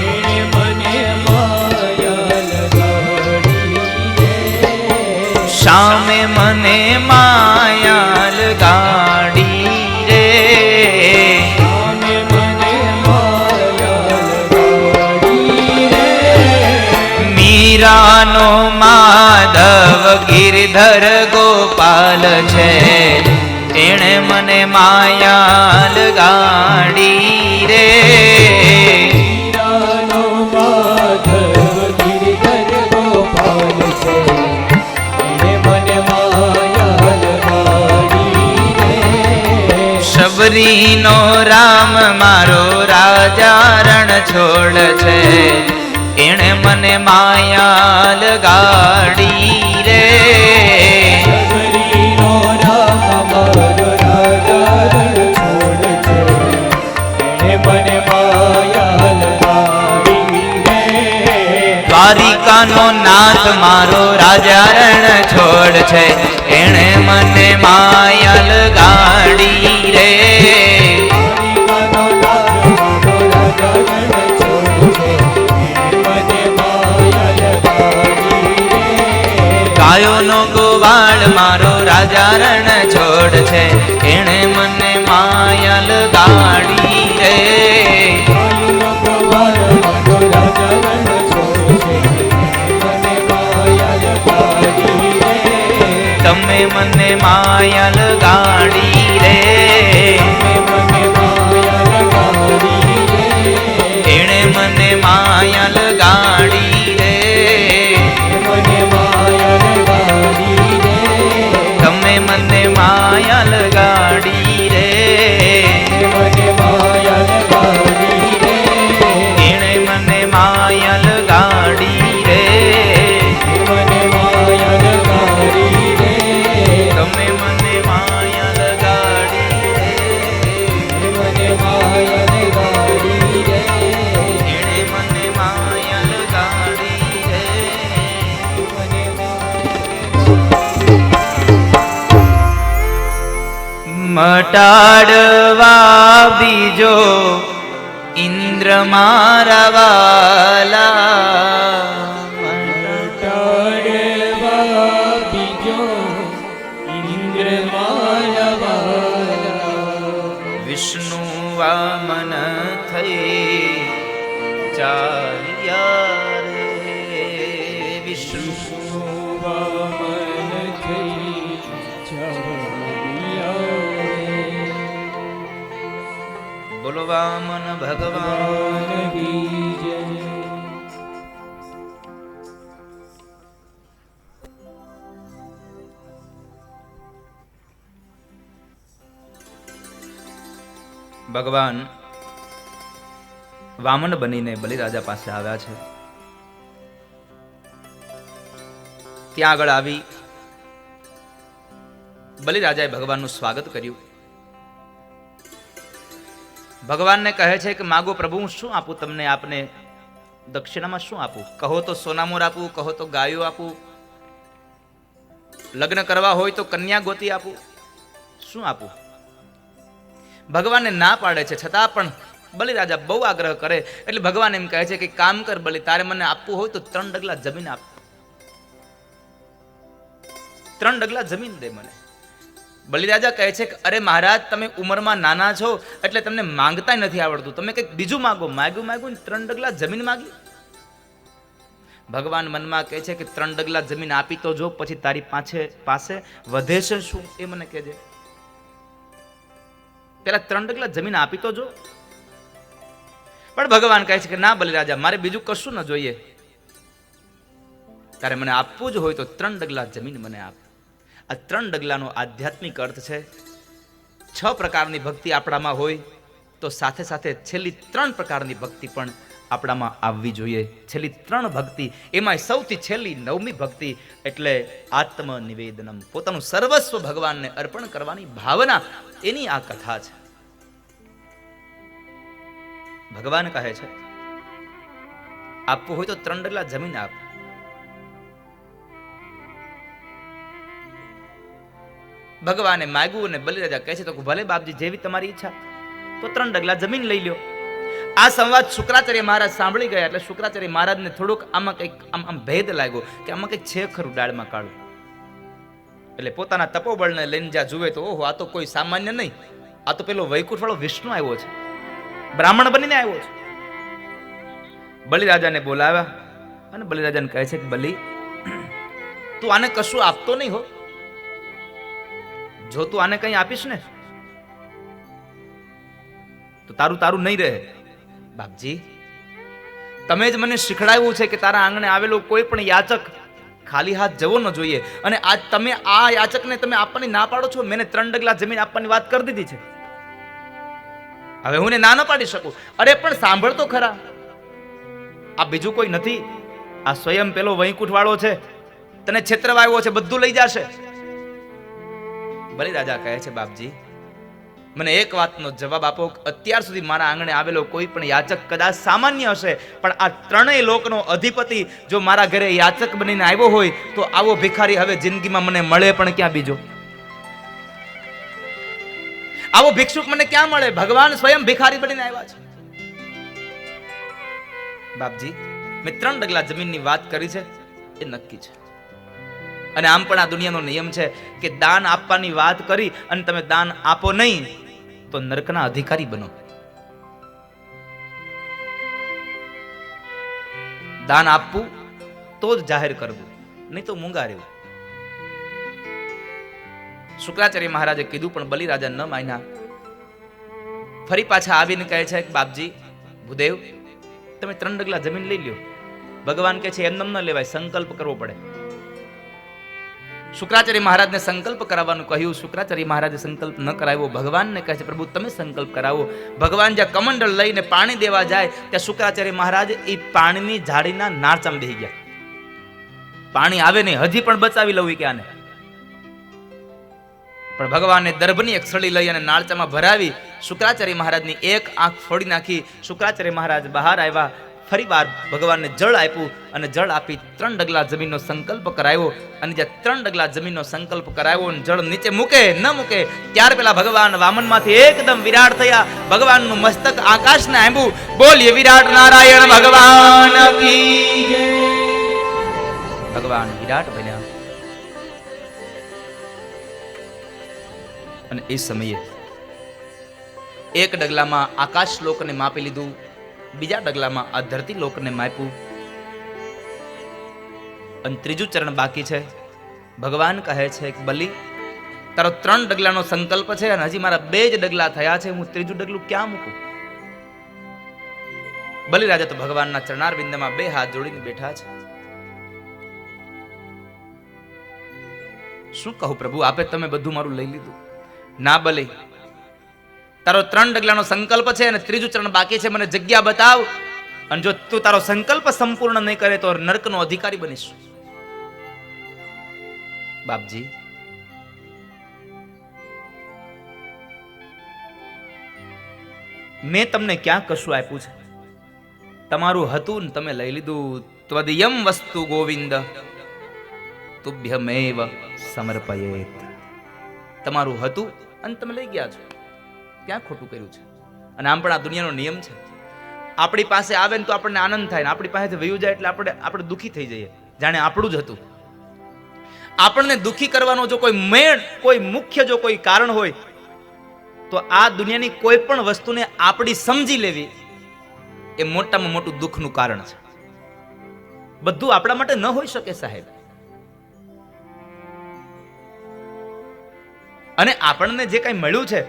એણે મને માયા લગાડી રે. શામે મને માયા લગાડી રે. શામે મને માયા લગાડી રે. મીરાનો માધવ ગિરધર ગોપાલ છે, એણે મને માયા લગાડી રે. મીરાનો માધવ ગિરધર ગોપાલ છે, એણે મને માયા લગાડી રે. શબરીનો રામ મારો રાજા રણ છોડ છે, એણે મને માયા લગાડી રે. શબરીનો રામ મારો રાજા રણ છોડ છે, એણે મને માયા લગાડી રે. દ્વારિકાનો નાથ મારો રાજા રણ છોડ છે, એણે મને માયા લગાડી રે. ગાયોનો ગોવાળ મારો રાજા રણ છોડ છે, એણે મને માયા લગાડી રે. તમે મને માયા લગાડી રે. એણે મને માયા લગાડી રે. તમે મને માયા લગાડી રે. એણે મને માયા લગાડી રે. તમે મને માયા લગાડી રે. એણે મને માયા લગાડી રે. મટાડવા બીજો ઇન્દ્ર મારા વાલા. વિષ્ણુ વામન થઈ ચાલ્યા રે. વિષ્ણુ બોલો વામન ભગવાન ભગવાન વામન બનીને બલિરાજા પાસે આવ્યા છે. ત્યાં આગળ આવી બલિરાજાએ ભગવાનનું સ્વાગત કર્યું. ભગવાનને કહે છે કે માગો પ્રભુ, હું શું આપું તમને? આપને દક્ષિણામાં શું આપું? કહો તો સોનામોર આપું, કહો તો ગાયો આપું, લગ્ન કરવા હોય તો કન્યા ગોતી આપું, શું આપું? ભગવાનને ના પાડે છે, છતાં પણ બલિરાજા બહુ આગ્રહ કરે એટલે ભગવાન એમ કહે છે કે કામ કર બલિ, તારે મને આપવું હોય તો 3 ડગલા જમીન આપ. 3 ડગલા જમીન દે મને. બલિરાજા કહે છે કે અરે મહારાજ, તમે ઉંમરમાં નાના છો એટલે તમને માંગતા નથી આવડતું, તમે કંઈક બીજું માંગો. માગ્યું 3 ડગલા જમીન માગી. ભગવાન મનમાં કહે છે કે 3 ડગલા જમીન આપી તો જો, પછી તારી પાસે વધે છે શું એ મને કહેજે. પેલા 3 ડગલા જમીન આપી તો જો. પણ ભગવાન કહે છે કે ના બલિરાજા, મારે બીજું કશું ન જોઈએ. તારે મને આપવું જ હોય તો 3 ડગલા જમીન મને આપ. આ 3 ડગલાનો આધ્યાત્મિક અર્થ છે 6 પ્રકારની ભક્તિ આપણામાં હોય તો સાથે સાથે છેલ્લી 3 પ્રકારની ભક્તિ પણ આપણામાં આવવી જોઈએ. છેલ્લી 3 ભક્તિ, એમાં સૌથી છેલ્લી 9મી ભક્તિ એટલે આત્મનિવેદનમ, પોતાનું સર્વસ્વ ભગવાનને અર્પણ કરવાની ભાવના, એની આ કથા છે. ભગવાન કહે છે આપવું હોય તો 3 ડગલા જમીન આપ. ભગવાને માગ્યું અને બલિરાજા કહે છે તો ભલે બાપજી, જેવી તમારી ઈચ્છા, તો 3 ડગલા જમીન લઈ લ્યો. આ સંવાદ શુક્રાચાર્ય મહારાજ સાંભળી ગયા એટલે શુક્રાચાર્ય મહારાજને થોડુંક આમાં કંઈક આમ ભેદ લાગ્યો કે આમાં કંઈક છે ખરું ડાળમાં કાળું. એટલે પોતાના તપોબળને લઈને જ્યાં જુએ તો ઓહો, આ તો કોઈ સામાન્ય નહીં, આ તો પેલો વૈકુંઠ વાળો વિષ્ણુ આવ્યો છે, બ્રાહ્મણ બનીને આવ્યો છે. બલિરાજાને બોલાવ્યા અને બલિરાજાને કહે છે કે બલિ, તું આને કશું આપતો નહીં હો. જો તું આને કંઈ આપીશ ને તો તારું નહીં રહે. બાપજી, તમે જ મને શીખડાવ્યું છે કે તારા આંગણે આવેલો કોઈ પણ યાચક ખાલી હાથ જવો ન જોઈએ, અને આજ તમે આ યાચકને તમે આપવાની ના પાડો છો. મેં 3 ડગલા જમીન આપવાની વાત કરી દીધી છે. હવે હું ના ન પાડી શકું. અરે પણ સાંભળ તો ખરા, આ બીજું કોઈ નથી, આ સ્વયં પેલો વૈકુંઠ વાળો છે, તને છેતરવા આવ્યો છે, બધું લઈ જશે. બલિરાજા કહે છે, બાપજી મને એક વાતનો જવાબ આપો. અત્યાર સુધી મારા આંગણે આવેલો કોઈ પણ યાચક કદાચ સામાન્ય હશે, પણ આ ત્રણેય લોકનો અધિપતિ જો મારા ઘરે યાચક બનીને આવ્યો હોય તો આવો ભિખારી હવે જિંદગીમાં મને મળે પણ ક્યાં બીજો? આવો ભિક્ષુક મને ક્યાં મળે? ભગવાન સ્વયં ભિખારી બનીને આવ્યા છે. બાપજી મેં 3 ડગલા જમીનની વાત કરી છે એ નક્કી છે. અને આમ પણ આ દુનિયાનો નિયમ છે કે દાન આપવાની વાત કરી અને તમે દાન આપો નહીં તો નરકના અધિકારી બનો. દાન આપવું તો જ જાહેર કરવું, નહીં તો મૂંગા રહેવું. શુક્રાચાર્ય મહારાજે કીધું પણ બલિરાજા ન માન્યા. ફરી પાછા આવીને કહે છે કે બાપજી ભૂદેવ તમે 3 ડગલા જમીન લઈ લ્યો. ભગવાન કહે છે એમ ન લેવાય, સંકલ્પ કરવો પડે. શુક્રાચાર્ય મહારાજને સંકલ્પ કરાવવાનું કહ્યું. શુક્રાચાર્ય મહારાજે સંકલ્પ ન કરાવ્યો. ભગવાનને કહે છે પ્રભુ તમે સંકલ્પ કરાવો. ભગવાન જ્યાં કમંડળ લઈને પાણી દેવા જાય ત્યાં શુક્રાચાર્ય મહારાજ એ પાણીની ઝાડીના નાળચામાં બેસી ગયા. પાણી આવે નહીં, હજી પણ બચાવી લઉં કે આને. પણ ભગવાને દર્ભની એક સળી લઈ અને નાળચામાં ભરાવી શુક્રાચાર્ય મહારાજની એક આંખ ફોડી નાખી. શુક્રાચાર્ય મહારાજ બહાર આવ્યા. ફરી વાર ભગવાનને જળ આપ્યું અને જળ આપી 3 ડગલા જમીનનો સંકલ્પ કરાવ્યો. અને જ્યાં 3 ડગલા જમીનનો સંકલ્પ કરાવ્યો અને જળ નીચે મૂકે ન મૂકે ત્યાર પેલા ભગવાન વામનમાંથી એકદમ વિરાટ થયા. ભગવાનનું મસ્તક આકાશને આંબ્યું. બોલીએ વિરાટ નારાયણ ભગવાન કી જય. ભગવાન વિરાટ બન્યા. અને એ સમયે એક ડગલામાં આકાશ લોકને માપી લીધું, બીજા ડગલામાં આ ધરતી લોકને માપ્યું અને ત્રીજું ચરણ બાકી છે. ભગવાન કહે છે કે બલિ તારો 3 ડગલાનો સંકલ્પ છે અને હજી મારા 2 જ ડગલા થયા છે, હું ત્રીજું ડગલું ક્યાં મૂકું? બલિરાજા તો ભગવાનના ચરણારવિંદમાં 2 હાથ જોડીને બેઠા છે. શું કહું પ્રભુ, આપે તમે બધું મારું લઈ લીધું. ના બલિ, તારો 3 ડગલાનો સંકલ્પ છે અને ત્રીજું ચરણ બાકી છે, મને જગ્યા બતાવ. અને જો તું તારો સંકલ્પ સંપૂર્ણ નહીં કરે તો નરકનો અધિકારી બનીશ. બાપજી મેં તમને ક્યાં કશું આપ્યું છે? તમારું હતું ને તમે લઈ લીધું. ત્વદયમ વસ્તુ ગોવિંદ તુભ્યમેવ સમર્પયેત. તમારું હતું અને તમે લઈ ગયા છો, ક્યાં ખોટું કર્યું છે? અને આમ પણ આ દુનિયાનો નિયમ છે. આપણી પાસે આવે ને તો આપણને આનંદ થાય, ને આપણી પાસેથી વયું જાય એટલે આપણે દુઃખી થઈ જઈએ, જાણે આપણું જ હતું. આપણને દુઃખી કરવાનો જો કોઈ મેળ, કોઈ મુખ્ય જો કોઈ કારણ હોય તો આ દુનિયાની કોઈ પણ વસ્તુને આપણી સમજી લેવી એ મોટામાં મોટું દુઃખનું કારણ છે. બધું આપણા માટે ન હોઈ શકે સાહેબ. અને આપણને જે કંઈ મળ્યું છે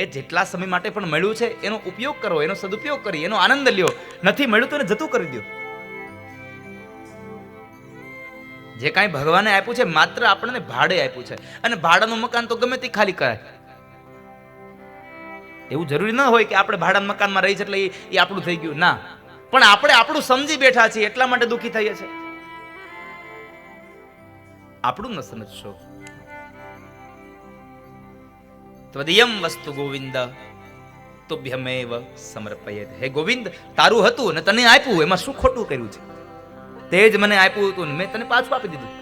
એ જેટલા સમય માટે પણ મળ્યું છે એનો ઉપયોગ કરો, એનો સદુપયોગ કરી, એનો આનંદ લ્યો. નથી મળ્યું તો એને જતું કરી દો. જે કાંઈ ભગવાને આપ્યું છે માત્ર આપણને ભાડે આપ્યું છે, અને ભાડાનું મકાન તો ગમે તે ખાલી કરાય. એવું જરૂરી ન હોય કે આપણે ભાડાના મકાનમાં રહી છે એટલે એ આપણું થઈ ગયું. ના, પણ આપણે આપણું સમજી બેઠા છીએ એટલા માટે દુઃખી થઈએ છીએ. આપણું ન સમજશો. ત્વદયમ વસ્તુ ગોવિંદ તુભ્યમેવ સમર્પયેત. હે ગોવિંદ, તારું હતું અને તને આપ્યું, એમાં શું ખોટું કર્યું છે? તે જ મને આપ્યું હતું ને મેં તને પાછું આપી દીધું.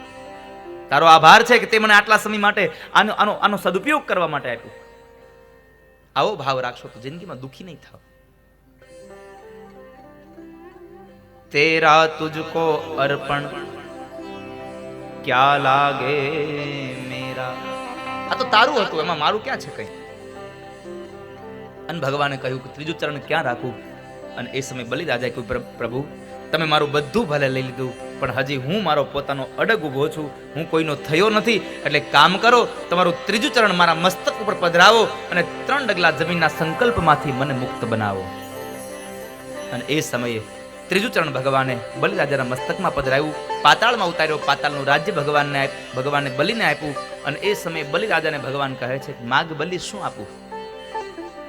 તારો આભાર છે કે તે મને આટલા સમય માટે આનો સદુપયોગ કરવા માટે આપ્યું. આવો ભાવ રાખશો તો જિંદગીમાં દુઃખી નહીં થાવ. તેરા તુજકો અર્પણ ક્યા લાગે મેરા. આ તો તારું હતું, એમાં મારું ક્યાં છે કઈ? અને ભગવાને કહ્યું કે ત્રીજું ચરણ ક્યાં રાખું? અને એ સમય બલિરાજાએ કહ્યું પ્રભુ તમે મારું બધું ભલે લઈ લીધું, પણ હજી હું મારો પોતાનો અડગ ઊભો છું, હું કોઈનો થયો નથી. એટલે કામ કરો, તમારું ત્રીજું ચરણ મારા મસ્તક ઉપર પધરાવો અને 3 ડગલા જમીનના સંકલ્પમાંથી મને મુક્ત બનાવો. અને એ સમયે ત્રીજું ચરણ ભગવાને બલિરાજાના મસ્તકમાં પધરાવ્યું, પાતાળમાં ઉતાર્યો. પાતાળનું રાજ્ય ભગવાને બલિને આપ્યું. અને એ સમયે બલિરાજાને ભગવાન કહે છે માગ બલિ શું આપું?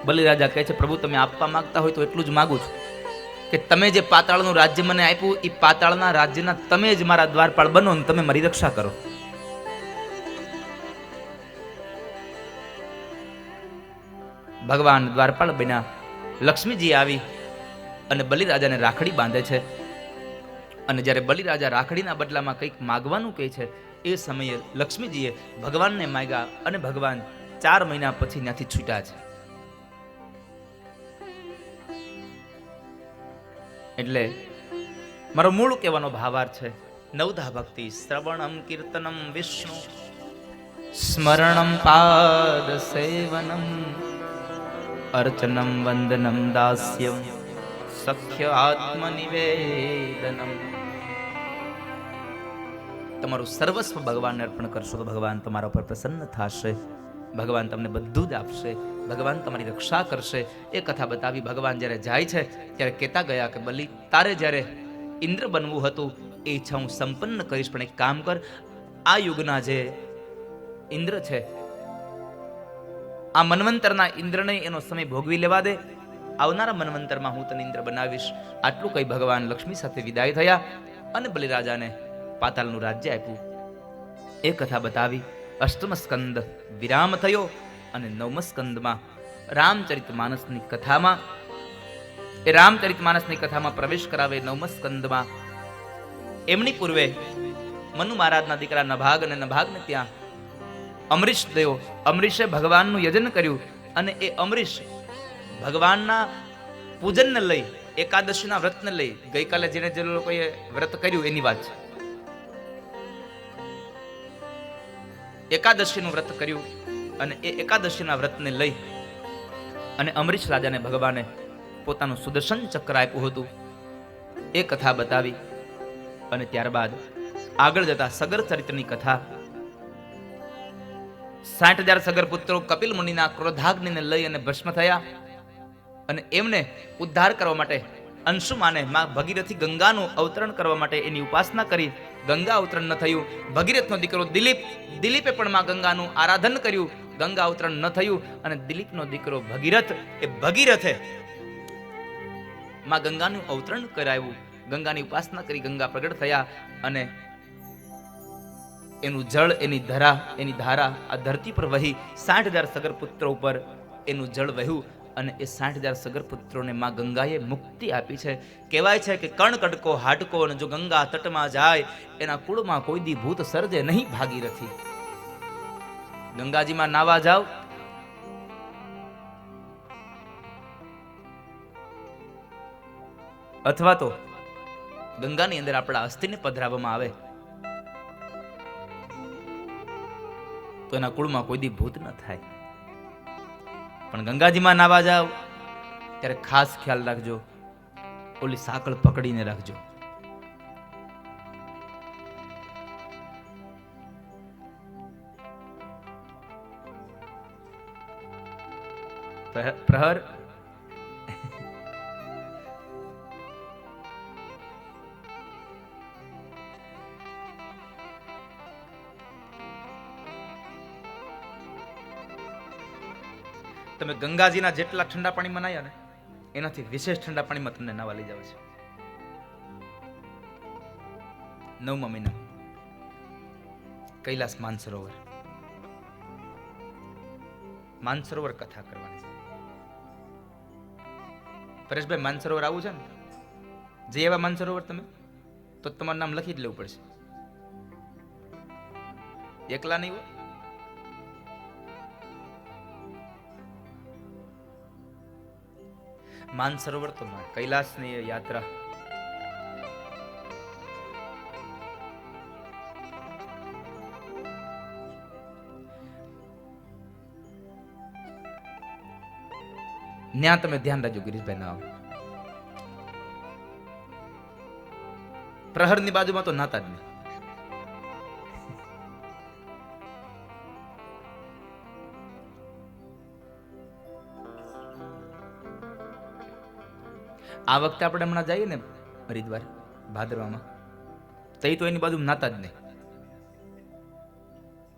બલિરાજા કહે છે, પ્રભુ તમે આપવા માંગતા હોય તો એટલું જ માગું છું કે તમે જે પાતાળનું રાજ્ય મને આપ્યું એ પાતાળના રાજ્યના તમે જ મારા દ્વારપાળ બનો ને તમે મારી રક્ષા કરો. ભગવાન દ્વારપાળ બન્યા. લક્ષ્મીજી આવી અને બલિરાજાને રાખડી બાંધે છે. અને જ્યારે બલિરાજા રાખડીના બદલામાં કંઈક માગવાનું કહે છે, એ સમયે લક્ષ્મીજીએ ભગવાનને માગ્યા અને ભગવાન 4 મહિના પછી ત્યાંથી છૂટ્યા છે. એટલે મારો મૂળ કહેવાનો ભાવાર્થ છે, નવધા ભક્તિ શ્રવણમ કીર્તનમ વિષ્ણુ સ્મરણમ પાદ સેવનમ અર્ચનમ વંદનમ દાસ્યમ સખ્ય આત્મનિવેદનમ. તમારું સર્વસ્વ ભગવાનને અર્પણ કરશો તો ભગવાન તમારા પર પ્રસન્ન થશે. ભગવાન તમને બધું જ આપશે. ભગવાન તમારી રક્ષા કરશે. એ કથા બતાવી. ભગવાન જ્યારે જાય છે ત્યારે કહેતા ગયા કે બલિ, તારે જ્યારે ઇન્દ્ર બનવું હતું એ ઈચ્છા હું સંપન્ન કરીશ, પણ એક કામ કર, આ યુગના જે ઇન્દ્ર છે, આ મન્વંતરના ઇન્દ્રને એનો સમય ભોગવી લેવા દે, આવનારા મન્વંતરમાં હું તને ઇન્દ્ર બનાવીશ. આટલું કહી ભગવાન લક્ષ્મી સાથે વિદાય થયા અને બલિરાજાને પાતાળનું રાજ્ય આપ્યું. એ કથા બતાવી. અષ્ટમ સ્કંદ વિરામ થયો અને નવમ સ્કંદમાં રામચરિતમાનસની કથામાં એ રામચરિતમાનસની કથામાં પ્રવેશ કરાવે. નવમ સ્કંદમાં એમની પૂર્વે મનુ મહારાજના દીકરા નભાગ અને નભાગને ત્યાં અમરીશ દેવ, અમરીશે ભગવાનનું યજન કર્યું અને એ અમરીશ ભગવાનના પૂજનને લઈ, એકાદશીના વ્રતને લઈ, ગઈકાલે જેને જે લોકોએ વ્રત કર્યું એની વાત છે, એકાદશીનું વ્રત કર્યું અને એ એકાદશીના વ્રતને લઈ અને અમરીશ રાજાને ભગવાને પોતાનું સુદર્શન ચક્ર આપ્યું હતું. એ કથા બતાવી અને ત્યારબાદ આગળ જતા સગર ચરિત્રની કથા. 60,000 સગર પુત્રો કપિલ મુનિના ક્રોધાગ્નિને લઈ અને ભસ્મ થયા અને એમને ઉદ્ધાર કરવા માટે અંશુમાને માં ભગીરથી ગંગાનું અવતરણ કરવા માટે એની ઉપાસના કરી. ગંગા અવતરણ ન થયું. ભગીરથનો દીકરો દિલીપે પણ માં ગંગાનું આરાધન કર્યું. ગંગા અવતરણ ન થયું અને દિલીપનો દીકરો ભગીરથ, એ ભગીરથે માં ગંગાનું અવતરણ કરાવ્યું. ગંગાની ઉપાસના કરી, ગંગા પ્રગટ થયા અને એનું જળ, એની ધારા આ ધરતી પર વહી 60,000 સગર પુત્રો ઉપર એનું જળ વહ્યું અને એ 60,000 સગર પુત્રોને માં ગંગાએ મુક્તિ આપી છે. કહેવાય છે કે કણ કડકો હાડકો, અને જો ગંગા તટમાં જાય એના કુળમાં કોઈ દી ભૂત સર્જે નહીં ભાગીરથી. ગંગાજીમાં નાવા જાવ, અથવા તો ગંગાની અંદર આપણા અસ્થિને પધરાવવામાં આવે તો એના કુળમાં કોઈ દી ભૂત ન થાય. પણ ગંગાજીમાં નાવા જાવ ત્યારે ખાસ ખ્યાલ રાખજો, ઓલી સાંકળ પકડીને રાખજો. પ્રહર તમે ગંગાજીના જેટલા ઠંડા પાણી મનાયા ને એનાથી વિશેષ ઠંડા પાણીમાં તમને નાવા લઈ જાવ છે. 9મા મહિના કૈલાસ માનસરોવર કથા કરવાની છે. પરેશભાઈ, માનસરોવર આવું છે ને, જે એવા માનસરોવર તમે તો તમારું નામ લખી જ લેવું પડશે. એકલા નહીં હોય. માનસરોવર તો કૈલાસની યાત્રા. ત્યાં તમે ધ્યાન રાખજો ગિરીશભાઈ ના આવો. પ્રહરની બાજુમાં તો નાતા જ નહીં. આ વખતે આપણે હમણાં જઈએ ને હરિદ્વાર ભાદરવામાં, તઈ તો એની બાજુ નાતા જ નહીં.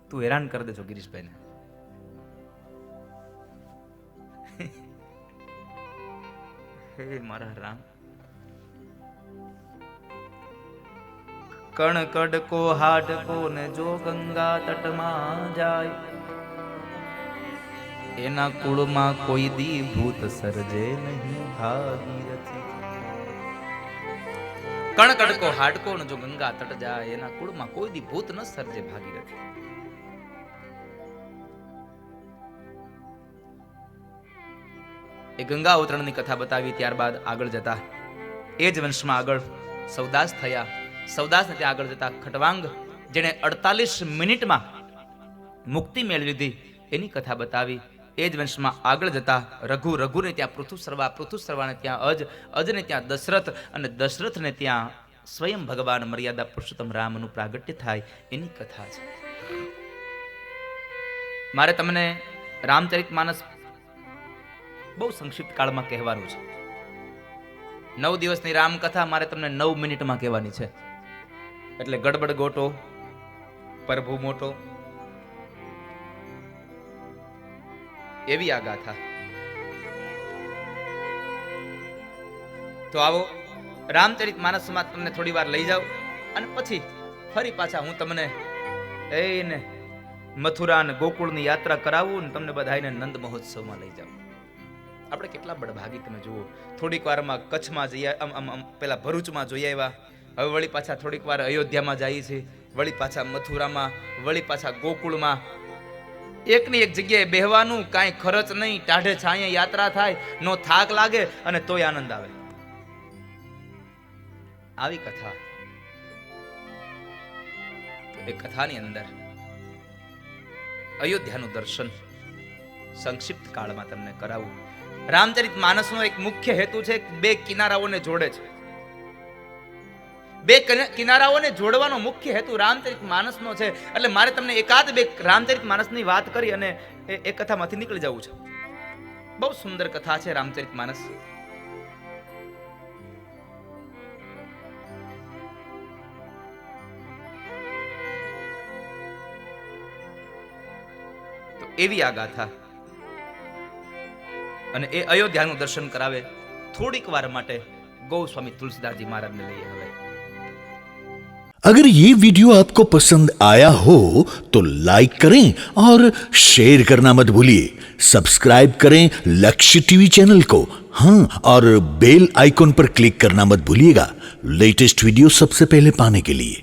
તું હેરાન કરી દેજો ગિરીશભાઈને. હે મારા રામ, કણકડકો હાડકો ને જો ગંગા તટમાં જાય, એના કુળમાં કોઈ દી ભૂત સર્જે નહીં ભાગીરથી. કણકડકો હાડકો ને જો ગંગા તટ જાય, એના કુળમાં કોઈ દી ભૂત ન સર્જે ભાગીરથી. એ ગંગા અવતરણની કથા બતાવી. ત્યારબાદ આગળ જતા એ જ વંશમાં આગળ સૌદાસ થયા. સૌદાસને ત્યાં આગળ જતા ખટવાંગ જેણે 48 મિનિટમાં મુક્તિ મેળવી લીધી એની કથા બતાવી. એ જ વંશમાં આગળ જતા રઘુને ત્યાં પૃથુસર્વાને ત્યાં અજને ત્યાં દશરથ, અને દશરથને ત્યાં સ્વયં ભગવાન મર્યાદા પુરુષોત્તમ રામનું પ્રાગટ્ય થાય એની કથા છે. મારે તમને રામચરિતમાનસ બહુ સંક્ષિપ્ત કાળમાં કહેવાનું છે. 9 દિવસની રામકથા મારે તમને 9 મિનિટમાં કહેવાની છે. એટલે ગડબડ ગોટો, પ્રભુ મોટો, એવી આ ગાથા. તો આવો રામચરિતમાનસમાં તમને થોડી વાર લઈ જાઉં અને પછી ફરી પાછા હું તમને એને મથુરા અને ગોકુળની યાત્રા કરાવું ને તમને બધાને નંદ મહોત્સવમાં લઈ જાઉં. આપણે કેટલા બડભાગી તમે જુઓ. થોડીક વારમાં કચ્છમાં જઈએ, પેલા ભરૂચમાં જોઈ આવ્યા, હવે વળી પાછા થોડીક વાર અયોધ્યામાં જઈએ છીએ, વળી પાછા મથુરામાં, વળી પાછા ગોકુળમાં. એકની એક જગ્યાએ બેહવાનું, કાંઈ ખર્ચ નહીં, ટાઢે છાંયે યાત્રા થાય, નો થાક લાગે અને તોય આનંદ આવે. આવી કથા. એ કથાની અંદર અયોધ્યાનું દર્શન સંક્ષિપ્ત કાળમાં તમને કરાવું. રામચરિતમાનસનો એક મુખ્ય હેતુ છે, બે કિનારાઓને જોડે છે. બે કિનારાઓને જોડવાનો મુખ્ય હેતુ રામચરિતમાનસનો છે. એટલે મારે તમને એકાદ બે રામચરિતમાનસની વાત કરી અને એ કથામાંથી નીકળી જવું છે. બહુ સુંદર કથા છે રામચરિતમાનસ. તો એવી આ ગાથા. અને એ અયોધ્યાનું દર્શન કરાવે. થોડીક વાર માટે ગોસ્વામી તુલસીદાસજી મહારાજને લઈ આવે. अगर ये वीडियो आपको पसंद आया हो तो लाइक करें और शेयर करना मत भूलिए. सब्सक्राइब करें लक्ष्य टीवी चैनल को. हाँ, और बेल आइकॉन पर क्लिक करना मत भूलिएगा लेटेस्ट वीडियो सबसे पहले पाने के लिए.